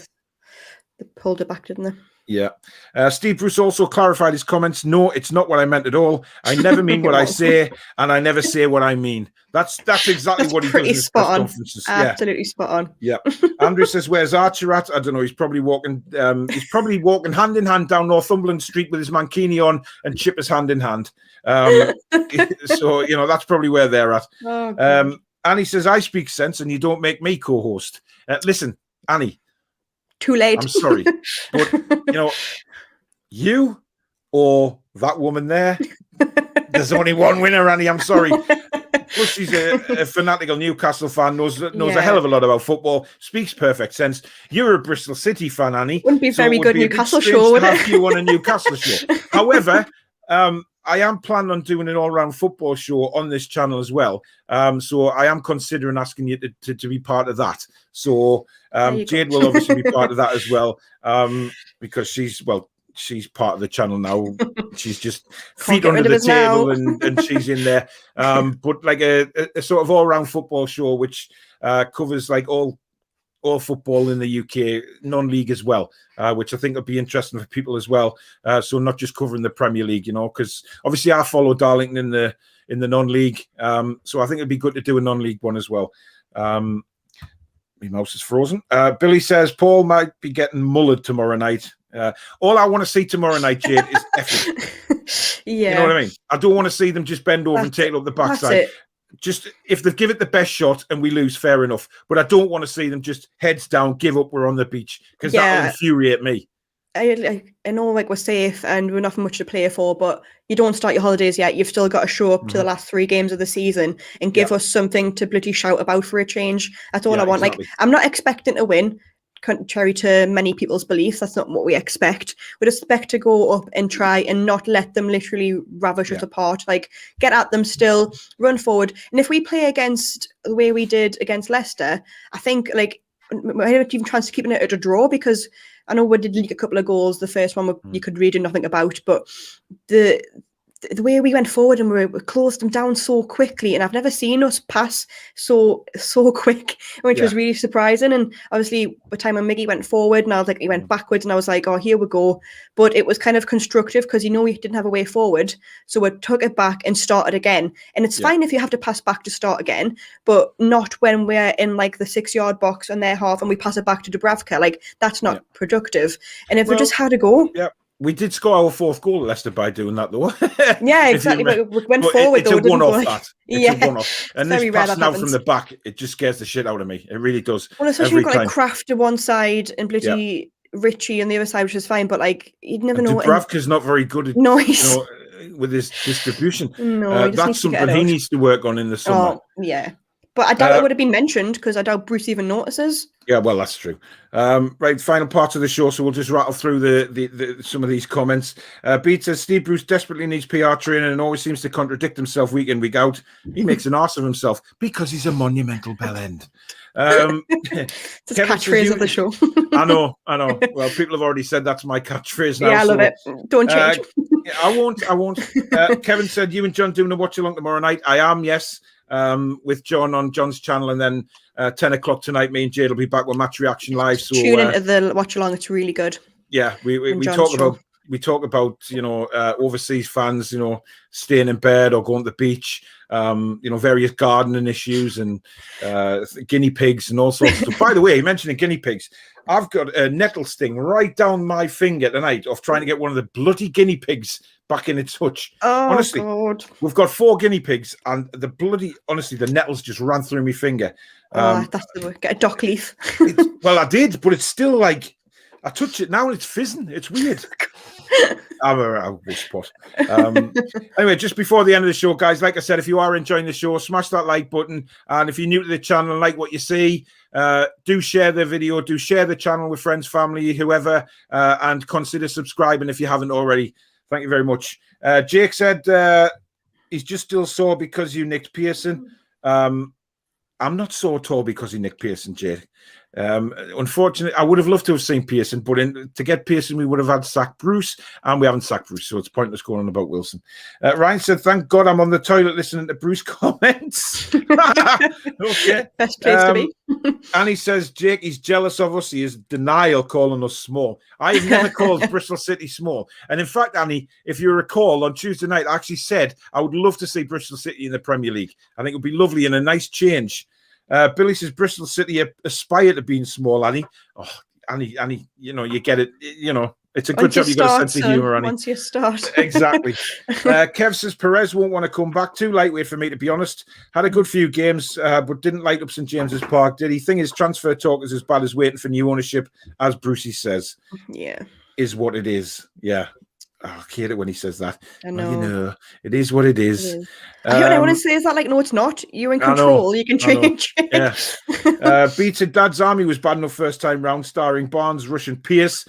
pulled it back, didn't they? Yeah. Steve Bruce also clarified his comments. No, it's not what I meant at all. I never mean what I say, and I never say what I mean. That's exactly what he does in his press conferences. Absolutely spot on. Yeah. Andrew says, "Where's Archer at?" I don't know. He's probably walking. He's probably walking hand in hand down Northumberland Street with his mankini on and Chippers hand in hand. So that's probably where they're at. Oh, Annie says, "I speak sense, and you don't make me co-host." Listen, Annie. Too late. I'm sorry, but you or that woman there, there's only one winner, Annie. I'm sorry. Plus, she's a fanatical Newcastle fan, knows a hell of a lot about football, speaks perfect sense. You're a Bristol City fan, Annie. Wouldn't be very good Newcastle show, would it? You on a Newcastle show. However, I am planning on doing an all-round football show on this channel as well. So I am considering asking you to be part of that. So Jayde will obviously be part of that as well, because she's part of the channel now. She's just feet under the table and she's in there. But like a sort of all-round football show, which covers like all football in the UK, non-league as well, which I think would be interesting for people as well. So not just covering the Premier League, because obviously I follow Darlington in the non-league. So I think it'd be good to do a non-league one as well. My mouse is frozen. Billy says Paul might be getting mullered tomorrow night. All I want to see tomorrow night, Jayde, is effort. Yeah. You know what I mean? I don't want to see them just bend over and take it up the backside. Just if they give it the best shot and we lose, fair enough. But I don't want to see them just heads down, give up, we're on the beach, because that will infuriate me. I know we're safe and we're nothing much to play for, but you don't start your holidays yet. You've still got to show up to the last 3 games of the season and give us something to bloody shout about for a change. That's all I want. Exactly. I'm not expecting to win, contrary to many people's beliefs. That's not what we expect. We expect to go up and try and not let them literally ravish us apart. Get at them still, run forward. And if we play against the way we did against Leicester, I think we don't even chance of keeping it at a draw, because I know we did leak a couple of goals. The first one you could read nothing about, but the way we went forward and we closed them down so quickly, and I've never seen us pass so quick, which was really surprising. And obviously, by the time when Miggy went forward, and I was like, he went backwards, and I was like, oh, here we go. But it was kind of constructive, because we didn't have a way forward, so we took it back and started again. And it's fine if you have to pass back to start again, but not when we're in the 6-yard box on their half and we pass it back to Dubravka. That's not productive. And if we just had a go. Yeah. We did score our 4th goal at Leicester by doing that, though. Yeah, exactly. But we went forward, it's though. It's a one-off, that. It's a one-off. And this pass now from the back, it just scares the shit out of me. It really does. Well, especially we've got Kraft to one side and bloody Richie on the other side, which is fine. But you'd never know. Dubravka's not very good at with his distribution. No, that's something he needs to work on in the summer. Oh, yeah. But I doubt it would have been mentioned, because I doubt Bruce even notices. Yeah, well, that's true. Right, final part of the show, so we'll just rattle through the some of these comments. Beat says Steve Bruce desperately needs PR training and always seems to contradict himself week in, week out. He makes an arse of himself because he's a monumental bell end. It's a catchphrase of the show. I know. Well, people have already said that's my catchphrase now. Yeah, I love it. Don't change. I won't. Kevin said, you and John doing a watch along tomorrow night? I am, yes. With John on John's channel, and then 10 o'clock tonight, me and Jayde will be back with Match Reaction Live. So tune into the watch along; it's really good. Yeah, we talk about overseas fans, staying in bed or going to the beach, various gardening issues and guinea pigs and all sorts of stuff. By the way, mentioning guinea pigs, I've got a nettle sting right down my finger tonight of trying to get one of the bloody guinea pigs back in its hutch. Oh, Honestly, God. we've got 4 guinea pigs, and honestly, the nettles just ran through my finger. That's the word. Get a dock leaf. Well, I did, but it's still like, I touch it now and it's fizzing. It's weird. I'm a spot. Anyway, just before the end of the show, guys, like I said, if you are enjoying the show, smash that like button. And if you're new to the channel and like what you see, do share the video, do share the channel with friends, family, whoever, and consider subscribing if you haven't already. Thank you very much. Jake said he's just still sore because you nicked Pearson. I'm not so tall because he nicked Pearson, Jake. Unfortunately, I would have loved to have seen Pearson, but to get Pearson, we would have had sacked Bruce, and we haven't sacked Bruce, so it's pointless going on about Wilson. Ryan said, "Thank God I'm on the toilet listening to Bruce comments." Okay, Best place to be. And he says, "Jake, he's jealous of us. He is denial calling us small. I have never called Bristol City small. And in fact, Annie, if you recall, on Tuesday night, I actually said I would love to see Bristol City in the Premier League. I think it would be lovely and a nice change." Billy says Bristol City aspire to being small, Annie. Oh, Annie, you get it. It's a good job you got a sense of humour, Annie. Once you start. Exactly. Kev says Perez won't want to come back. Too lightweight for me, to be honest. Had a good few games, but didn't light up St James's Park, did he? Thing is, transfer talk is as bad as waiting for new ownership, as Brucey says. Yeah. Is what it is. Yeah. Oh, I hate it when he says that. I know. Well, it is what it is. It is. I hear what I want to say is that, like, no, it's not. You're in control. You can change it. Yeah. Beats Dad's Army was bad enough first time round, starring Barnes, Rush, and Pierce.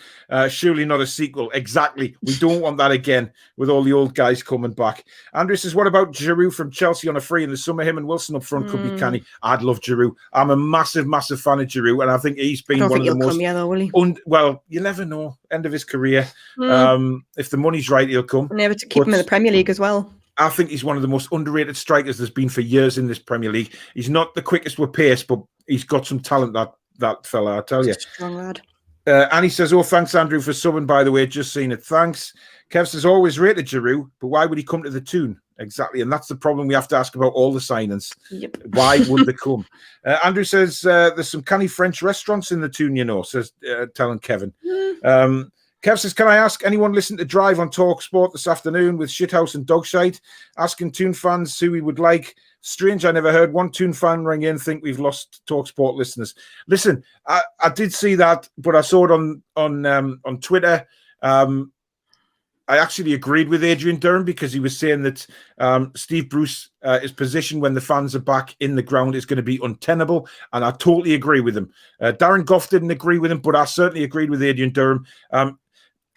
Surely not a sequel. Exactly. We don't want that again with all the old guys coming back. Andrew says, what about Giroud from Chelsea on a free in the summer? Him and Wilson up front could be canny. I'd love Giroud. I'm a massive, massive fan of Giroud, and I think he's been one of the most... though, will he? Well, you never know. End of his career. If the money's right, he'll come. Never to keep him in the Premier League as well. I think he's one of the most underrated strikers there's been for years in this Premier League. He's not the quickest with pace, but he's got some talent, that fella, I tell you. Strong lad. Annie says, oh, thanks, Andrew, for subbing, by the way. Just seen it. Thanks. Kev says, always rated Giroud, but why would he come to the Toon? Exactly. And that's the problem we have to ask about all the signings. Yep. Why would they come? Andrew says, there's some canny French restaurants in the Toon, says telling Kevin. Kev says, can I ask anyone listen to Drive on Talk Sport this afternoon with Shithouse and Dogshite, asking Toon fans who he would like? Strange, I never heard one Toon fan ring in, think we've lost Talk Sport listeners. Listen, I did see that, but I saw it on Twitter. I actually agreed with Adrian Durham because he was saying that Steve Bruce, his position when the fans are back in the ground is going to be untenable, and I totally agree with him. Darren Goff didn't agree with him, but I certainly agreed with Adrian Durham.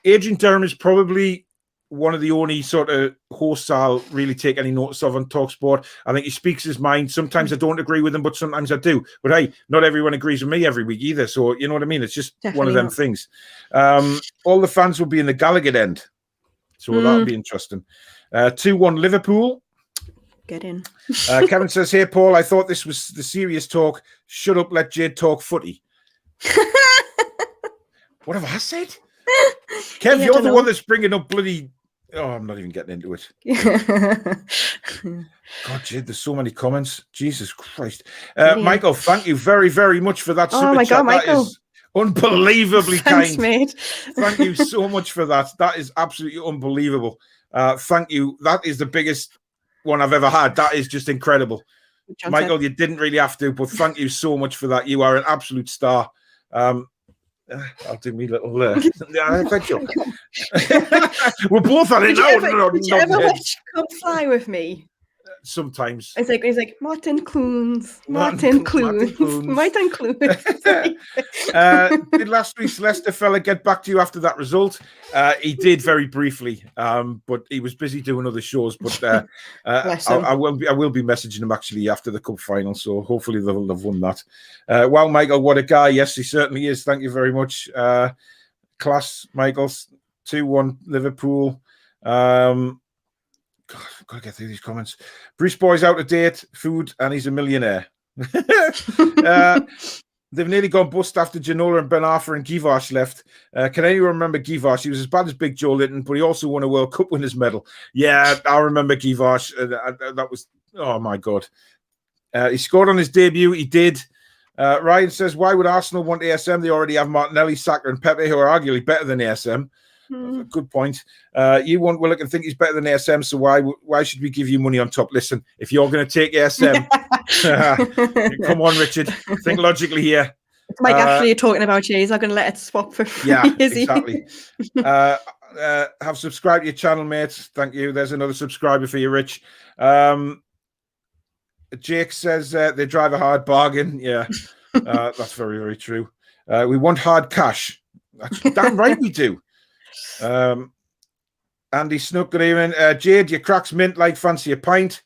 Adrian Durham is probably one of the only sort of hosts I'll really take any notice of on TalkSport. I think he speaks his mind. Sometimes I don't agree with him, but sometimes I do. But hey, not everyone agrees with me every week either. So you know what I mean? It's just Definitely one of them not. Things. All the fans will be in the Gallagher end. So that'll be interesting. 2-1 Liverpool. Get in. Kevin says, hey, Paul, I thought this was the serious talk. Shut up, let Jayde talk footy. What have I said? Kev, you're the one that's bringing up bloody... Oh, I'm not even getting into it. God, Jayde, there's so many comments. Jesus Christ. Michael, thank you very, very much for that. Oh, my God, Michael. That is unbelievably Thanks, kind. Mate. Thank you so much for that. That is absolutely unbelievable. Thank you. That is the biggest one I've ever had. That is just incredible. Michael, you didn't really have to, but thank you so much for that. You are an absolute star. I'll do me little. Thank you. We're both on it now. Did you ever watch Come Fly with Me? Sometimes. He's like Martin Clunes. Martin Clunes. Did last week's Leicester fella get back to you after that result? He did very briefly, but he was busy doing other shows. But I will be messaging him actually after the cup final, so hopefully they'll have won that. Wow, Michael, what a guy! Yes, he certainly is. Thank you very much, class, Michael. 2-1 Liverpool. God, I've got to get through these comments. Bruce Boy's out of date, food, and he's a millionaire. They've nearly gone bust after Ginola and Ben Arfa and Givash left. Can anyone remember Givash? He was as bad as Big Joe Linton, but he also won a World Cup winners medal. Yeah, I remember Givash. That was, oh my God. He scored on his debut. He did. Ryan says, why would Arsenal want ASM? They already have Martinelli, Saka, and Pepe, who are arguably better than ASM. That's a good point. You want Willock and think he's better than ASM, so why should we give you money on top? Listen, if you're going to take ASM, come on, Richard. Think logically here. It's Mike Ashley you're talking about, Jay. He's not going to let it swap for free, is he? Exactly. Have subscribed to your channel, mates. Thank you. There's another subscriber for you, Rich. Jake says they drive a hard bargain. Yeah, that's very, very true. We want hard cash. That's damn right we do. Andy Snook, good evening. Jayde, your cracks mint like fancy a pint.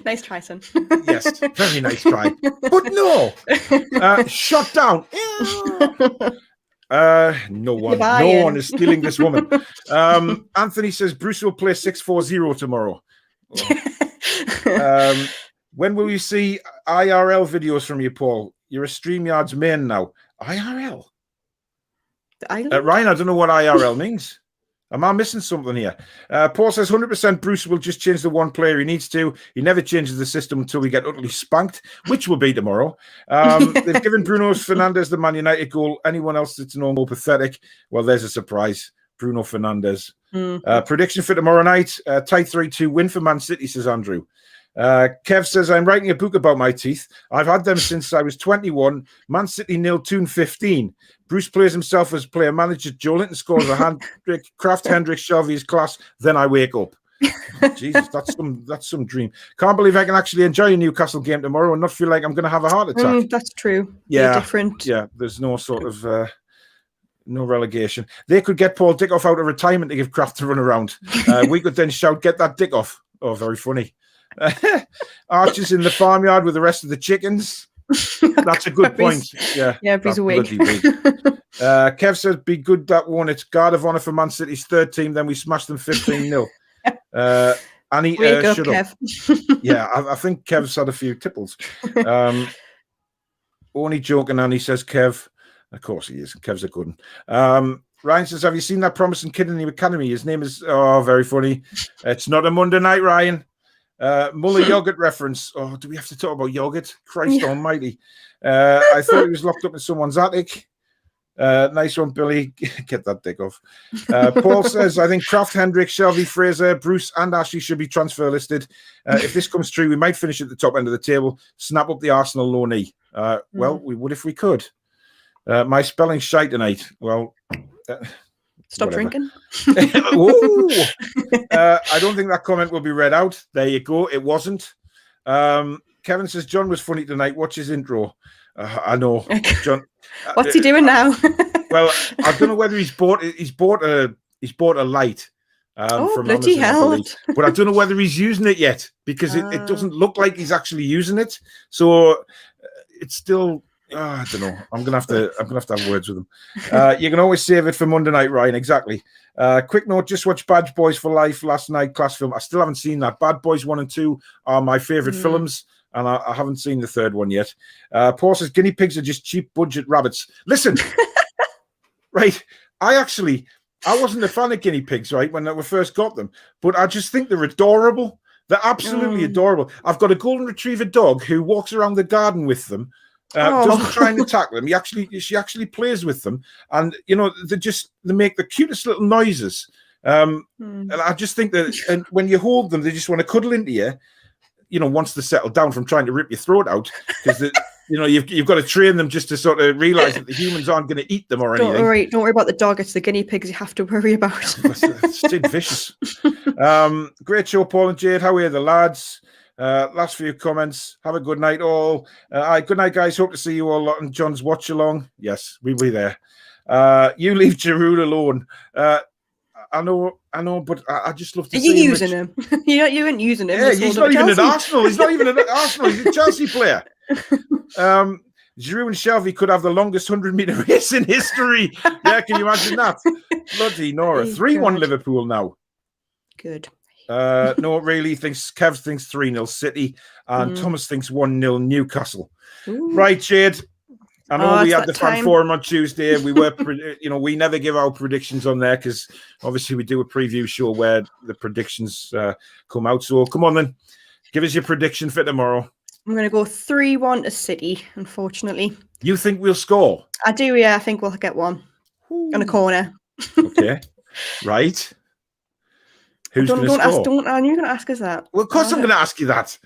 Nice try, son. Yes, very nice try. But no, shut down. No one is stealing this woman. Anthony says Bruce will play 6-4-0 tomorrow. When will you see IRL videos from you, Paul? You're a StreamYard's main now. IRL? Ryan, I don't know what IRL means. Am I missing something here? Paul says 100% Bruce will just change the one player he needs to. He never changes the system until we get utterly spanked, which will be tomorrow. They've given Bruno Fernandes the Man United goal. Anyone else that's no more pathetic? Well, there's a surprise. Bruno Fernandes. Prediction for tomorrow night. Tight 3-2 win for Man City, says Andrew. Kev says, I'm writing a book about my teeth. I've had them since I was 21. Man City 0-2 15. Bruce plays himself as player manager. Joe Linton scores a hand-trick. Kraft, Hendricks, Shelby's class. Then I wake up. Jesus, that's some dream. Can't believe I can actually enjoy a Newcastle game tomorrow and not feel like I'm going to have a heart attack. That's true. Yeah, different. Yeah, there's no sort of no relegation. They could get Paul Dickoff out of retirement to give Kraft to run around. We could then shout, "Get that dick off!" Oh, very funny. Archer's in the farmyard with the rest of the chickens. That's a good point. Yeah, he's awake. Kev says, "Be good that one. It's guard of honor for Man City's third team. Then we smashed them 15-0." Annie, shut up. Yeah, I think Kev's had a few tipples. Only joking, Annie, says Kev. Of course he is. Kev's a good one. Ryan says, have you seen that promising kid in the academy? His name is, very funny. It's not a Monday night, Ryan. Muller yogurt reference. Oh, do we have to talk about yogurt? Christ almighty. I thought he was locked up in someone's attic. Nice one, Billy. Get that dick off. Paul says, I think Kraft, Hendricks, Shelby, Fraser, Bruce, and Ashley should be transfer listed. If this comes true, we might finish at the top end of the table, snap up the Arsenal low knee. Well, we would if we could. My spelling's shite tonight. Well, stop whatever. Drinking. I don't think that comment will be read out. There you go. It wasn't. Kevin says John was funny tonight. Watch his intro. I know, John. What's he doing now? Well, I don't know whether he's bought a light. From bloody hell! But I don't know whether he's using it yet because it doesn't look like he's actually using it. So it's still. I don't know. I'm gonna have to have words with him. You can always save it for Monday night, Ryan. Exactly. Quick note: just watched Bad Boys for Life last night. Class film. I still haven't seen that. Bad Boys 1 and 2 are my favorite films, and I haven't seen the third one yet. Paul says guinea pigs are just cheap budget rabbits. Listen, right? I wasn't a fan of guinea pigs, right, when we first got them, but I just think they're adorable. They're absolutely adorable. I've got a golden retriever dog who walks around the garden with them. Doesn't try and attack them. She actually plays with them, and they make the cutest little noises. And I just think that, and when you hold them, they just want to cuddle into you. Once they settle down from trying to rip your throat out, because you've got to train them just to sort of realize that the humans aren't going to eat them or anything. Don't worry about the dog. It's the guinea pigs you have to worry about. It's vicious. Great show, Paul and Jayde. How are the lads? Last few comments. Have a good night, all. Good night, guys. Hope to see you all on John's watch along. Yes, we'll be there. You leave Giroud alone. I know, but I just love to see him. You're using him. You ain't using him. Yeah, he's not even at Arsenal. He's not even at Arsenal. He's a Chelsea player. Giroud and Shelby could have the longest 100-meter race in history. Yeah, can you imagine that? Bloody Nora. 3-1 Liverpool now. Good. No, really Kev thinks 3-0 City, and Thomas thinks 1-0 Newcastle. Ooh. Right, Jayde. I know we had the fan forum on Tuesday. We were, we never give our predictions on there because obviously we do a preview show where the predictions come out. So come on then, give us your prediction for tomorrow. I'm going to go 3-1 to City. Unfortunately, you think we'll score? I do. Yeah, I think we'll get one. on a corner. Okay. Right. Who's going to score? You're going to ask us that. Well, of course I'm going to ask you that.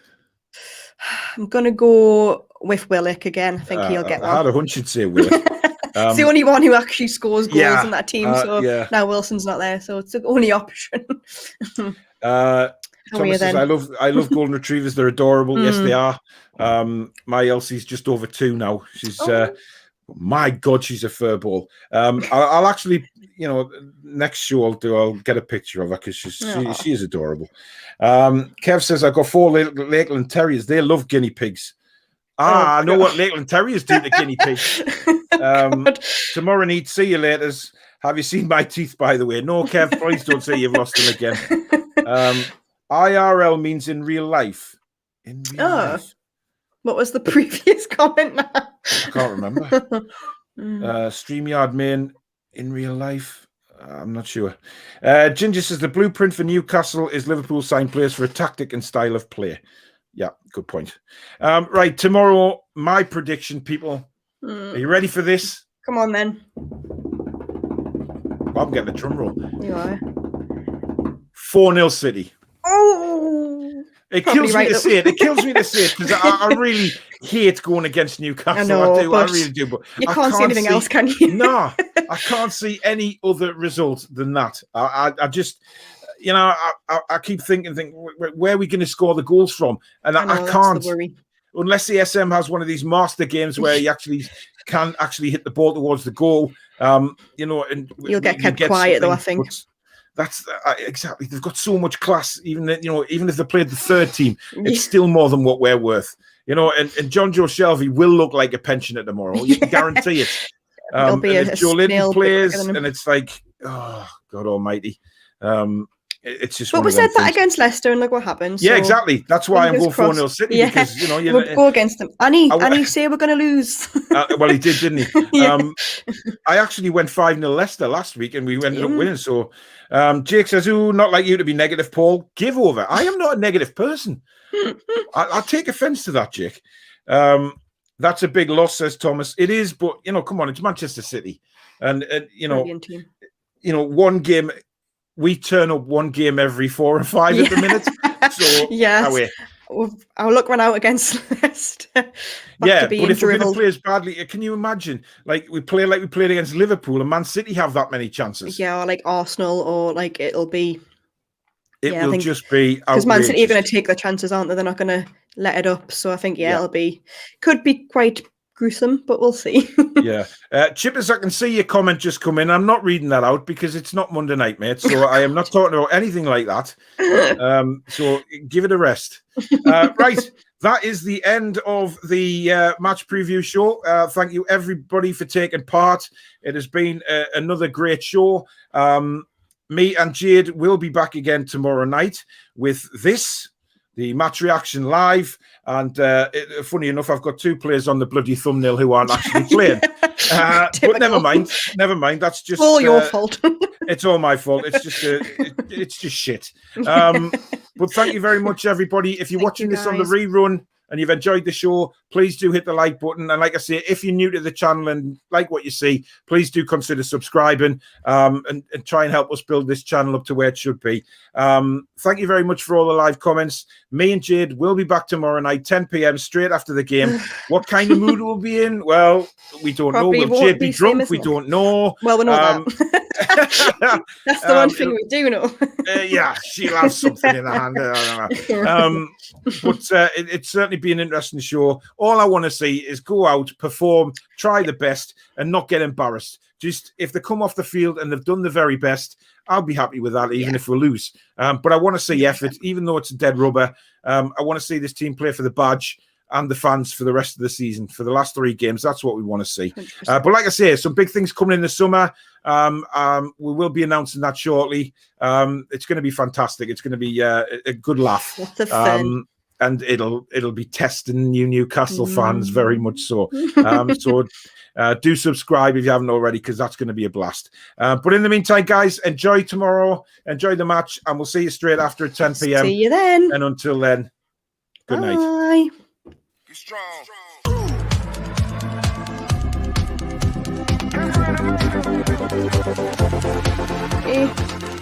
I'm going to go with Willock again. I think he'll get one. I had a hunch you'd say Willock. It's the only one who actually scores goals in that team. So now Wilson's not there. So it's the only option. Thomas says, I love golden retrievers. They're adorable. Yes, they are. My Elsie's just over 2 now. She's my God, she's a fur ball. I'll actually, next show I'll get a picture of her because she is adorable. Kev says, I've got 4 Lakeland Terriers. They love guinea pigs. I know what Lakeland Terriers do to guinea pigs. Tomorrow need see you later. Have you seen my teeth, by the way? No, Kev, please don't say you've lost them again. IRL means in real life. In real life. What was the previous comment now? I can't remember. StreamYard main in real life. I'm not sure. Ginger says the blueprint for Newcastle is Liverpool signed players for a tactic and style of play. Yeah, good point. Right, tomorrow, my prediction, people. Are you ready for this? Come on, then. Well, I'm getting a drum roll. You are. 4-0 City. Oh! It kills me to say it. It kills me to say it because I really hate going against Newcastle. I really do. But you can't see anything else, can you? No, I can't see any other result than that. I just, I keep thinking, where are we going to score the goals from? And I can't. Unless the SM has one of these master games where he actually can hit the ball towards the goal, and you'll get kept quiet though, I think. That's exactly. They've got so much class. Even if they played the third team, it's still more than what we're worth. And John Joe Shelby will look like a pensioner tomorrow. You can guarantee it. If Joe Linton plays, and it's like, oh God Almighty. It's just. But we said that against Leicester, and look what happened. Yeah, exactly. That's why I'm going 4-0 City because we'll go against them. And he say we're going to lose. Well, he did, didn't he? I actually went 5-0 Leicester last week, and we ended up winning. So, Jake says, "Ooh, not like you to be negative, Paul. Give over. I am not a negative person. I take offence to that, Jake. That's a big loss," says Thomas. It is, but come on, it's Manchester City, and one game. We turn up one game every 4 or 5 at the minute. So yes. Our luck ran out against Leicester. But if we're going to play as badly, can you imagine? We played against Liverpool and Man City have that many chances. Yeah, or like Arsenal, or it'll be. It will just be because Man City are going to take their chances, aren't they? They're not going to let it up. So I think could be quite gruesome, but we'll see. Chippers, I can see your comment just come in. I'm not reading that out because it's not Monday night, mate. So I am not talking about anything like that. So give it a rest. Right, that is the end of the match preview show. Thank you everybody for taking part. It has been another great show. Me and Jade will be back again tomorrow night with the match reaction live, and funny enough, I've got 2 players on the bloody thumbnail who aren't actually playing. But never mind. That's just all your fault. It's all my fault. It's just shit. But thank you very much, everybody. If you're watching this on the rerun and you've enjoyed the show, please do hit the like button. And like I say, if you're new to the channel and like what you see, please do consider subscribing and try and help us build this channel up to where it should be. Thank you very much for all the live comments. Me and Jade will be back tomorrow night, 10 p.m, straight after the game. What kind of mood we'll be in? Well, we don't know. Will Jade be drunk? We don't know. Well, we know that. That's the one thing we do know. She'll have something in her hand. I don't know. But it's certainly be an interesting show. All I want to see is go out, perform, try the best, and not get embarrassed. Just if they come off the field and they've done the very best, I'll be happy with that, even if we lose. But I want to see effort, even though it's a dead rubber. I want to see this team play for the badge and the fans for the rest of the season, for the last 3 games. That's what we want to see. But like I say, some big things coming in the summer. We will be announcing that shortly. It's going to be fantastic. It's going to be a good laugh. Lots of fun. And it'll be testing Newcastle fans very much so. Do subscribe if you haven't already, because that's going to be a blast. But in the meantime, guys, enjoy tomorrow, enjoy the match, and we'll see you straight after at 10 p.m. See you then. And until then, good night. Bye. Strong. Okay.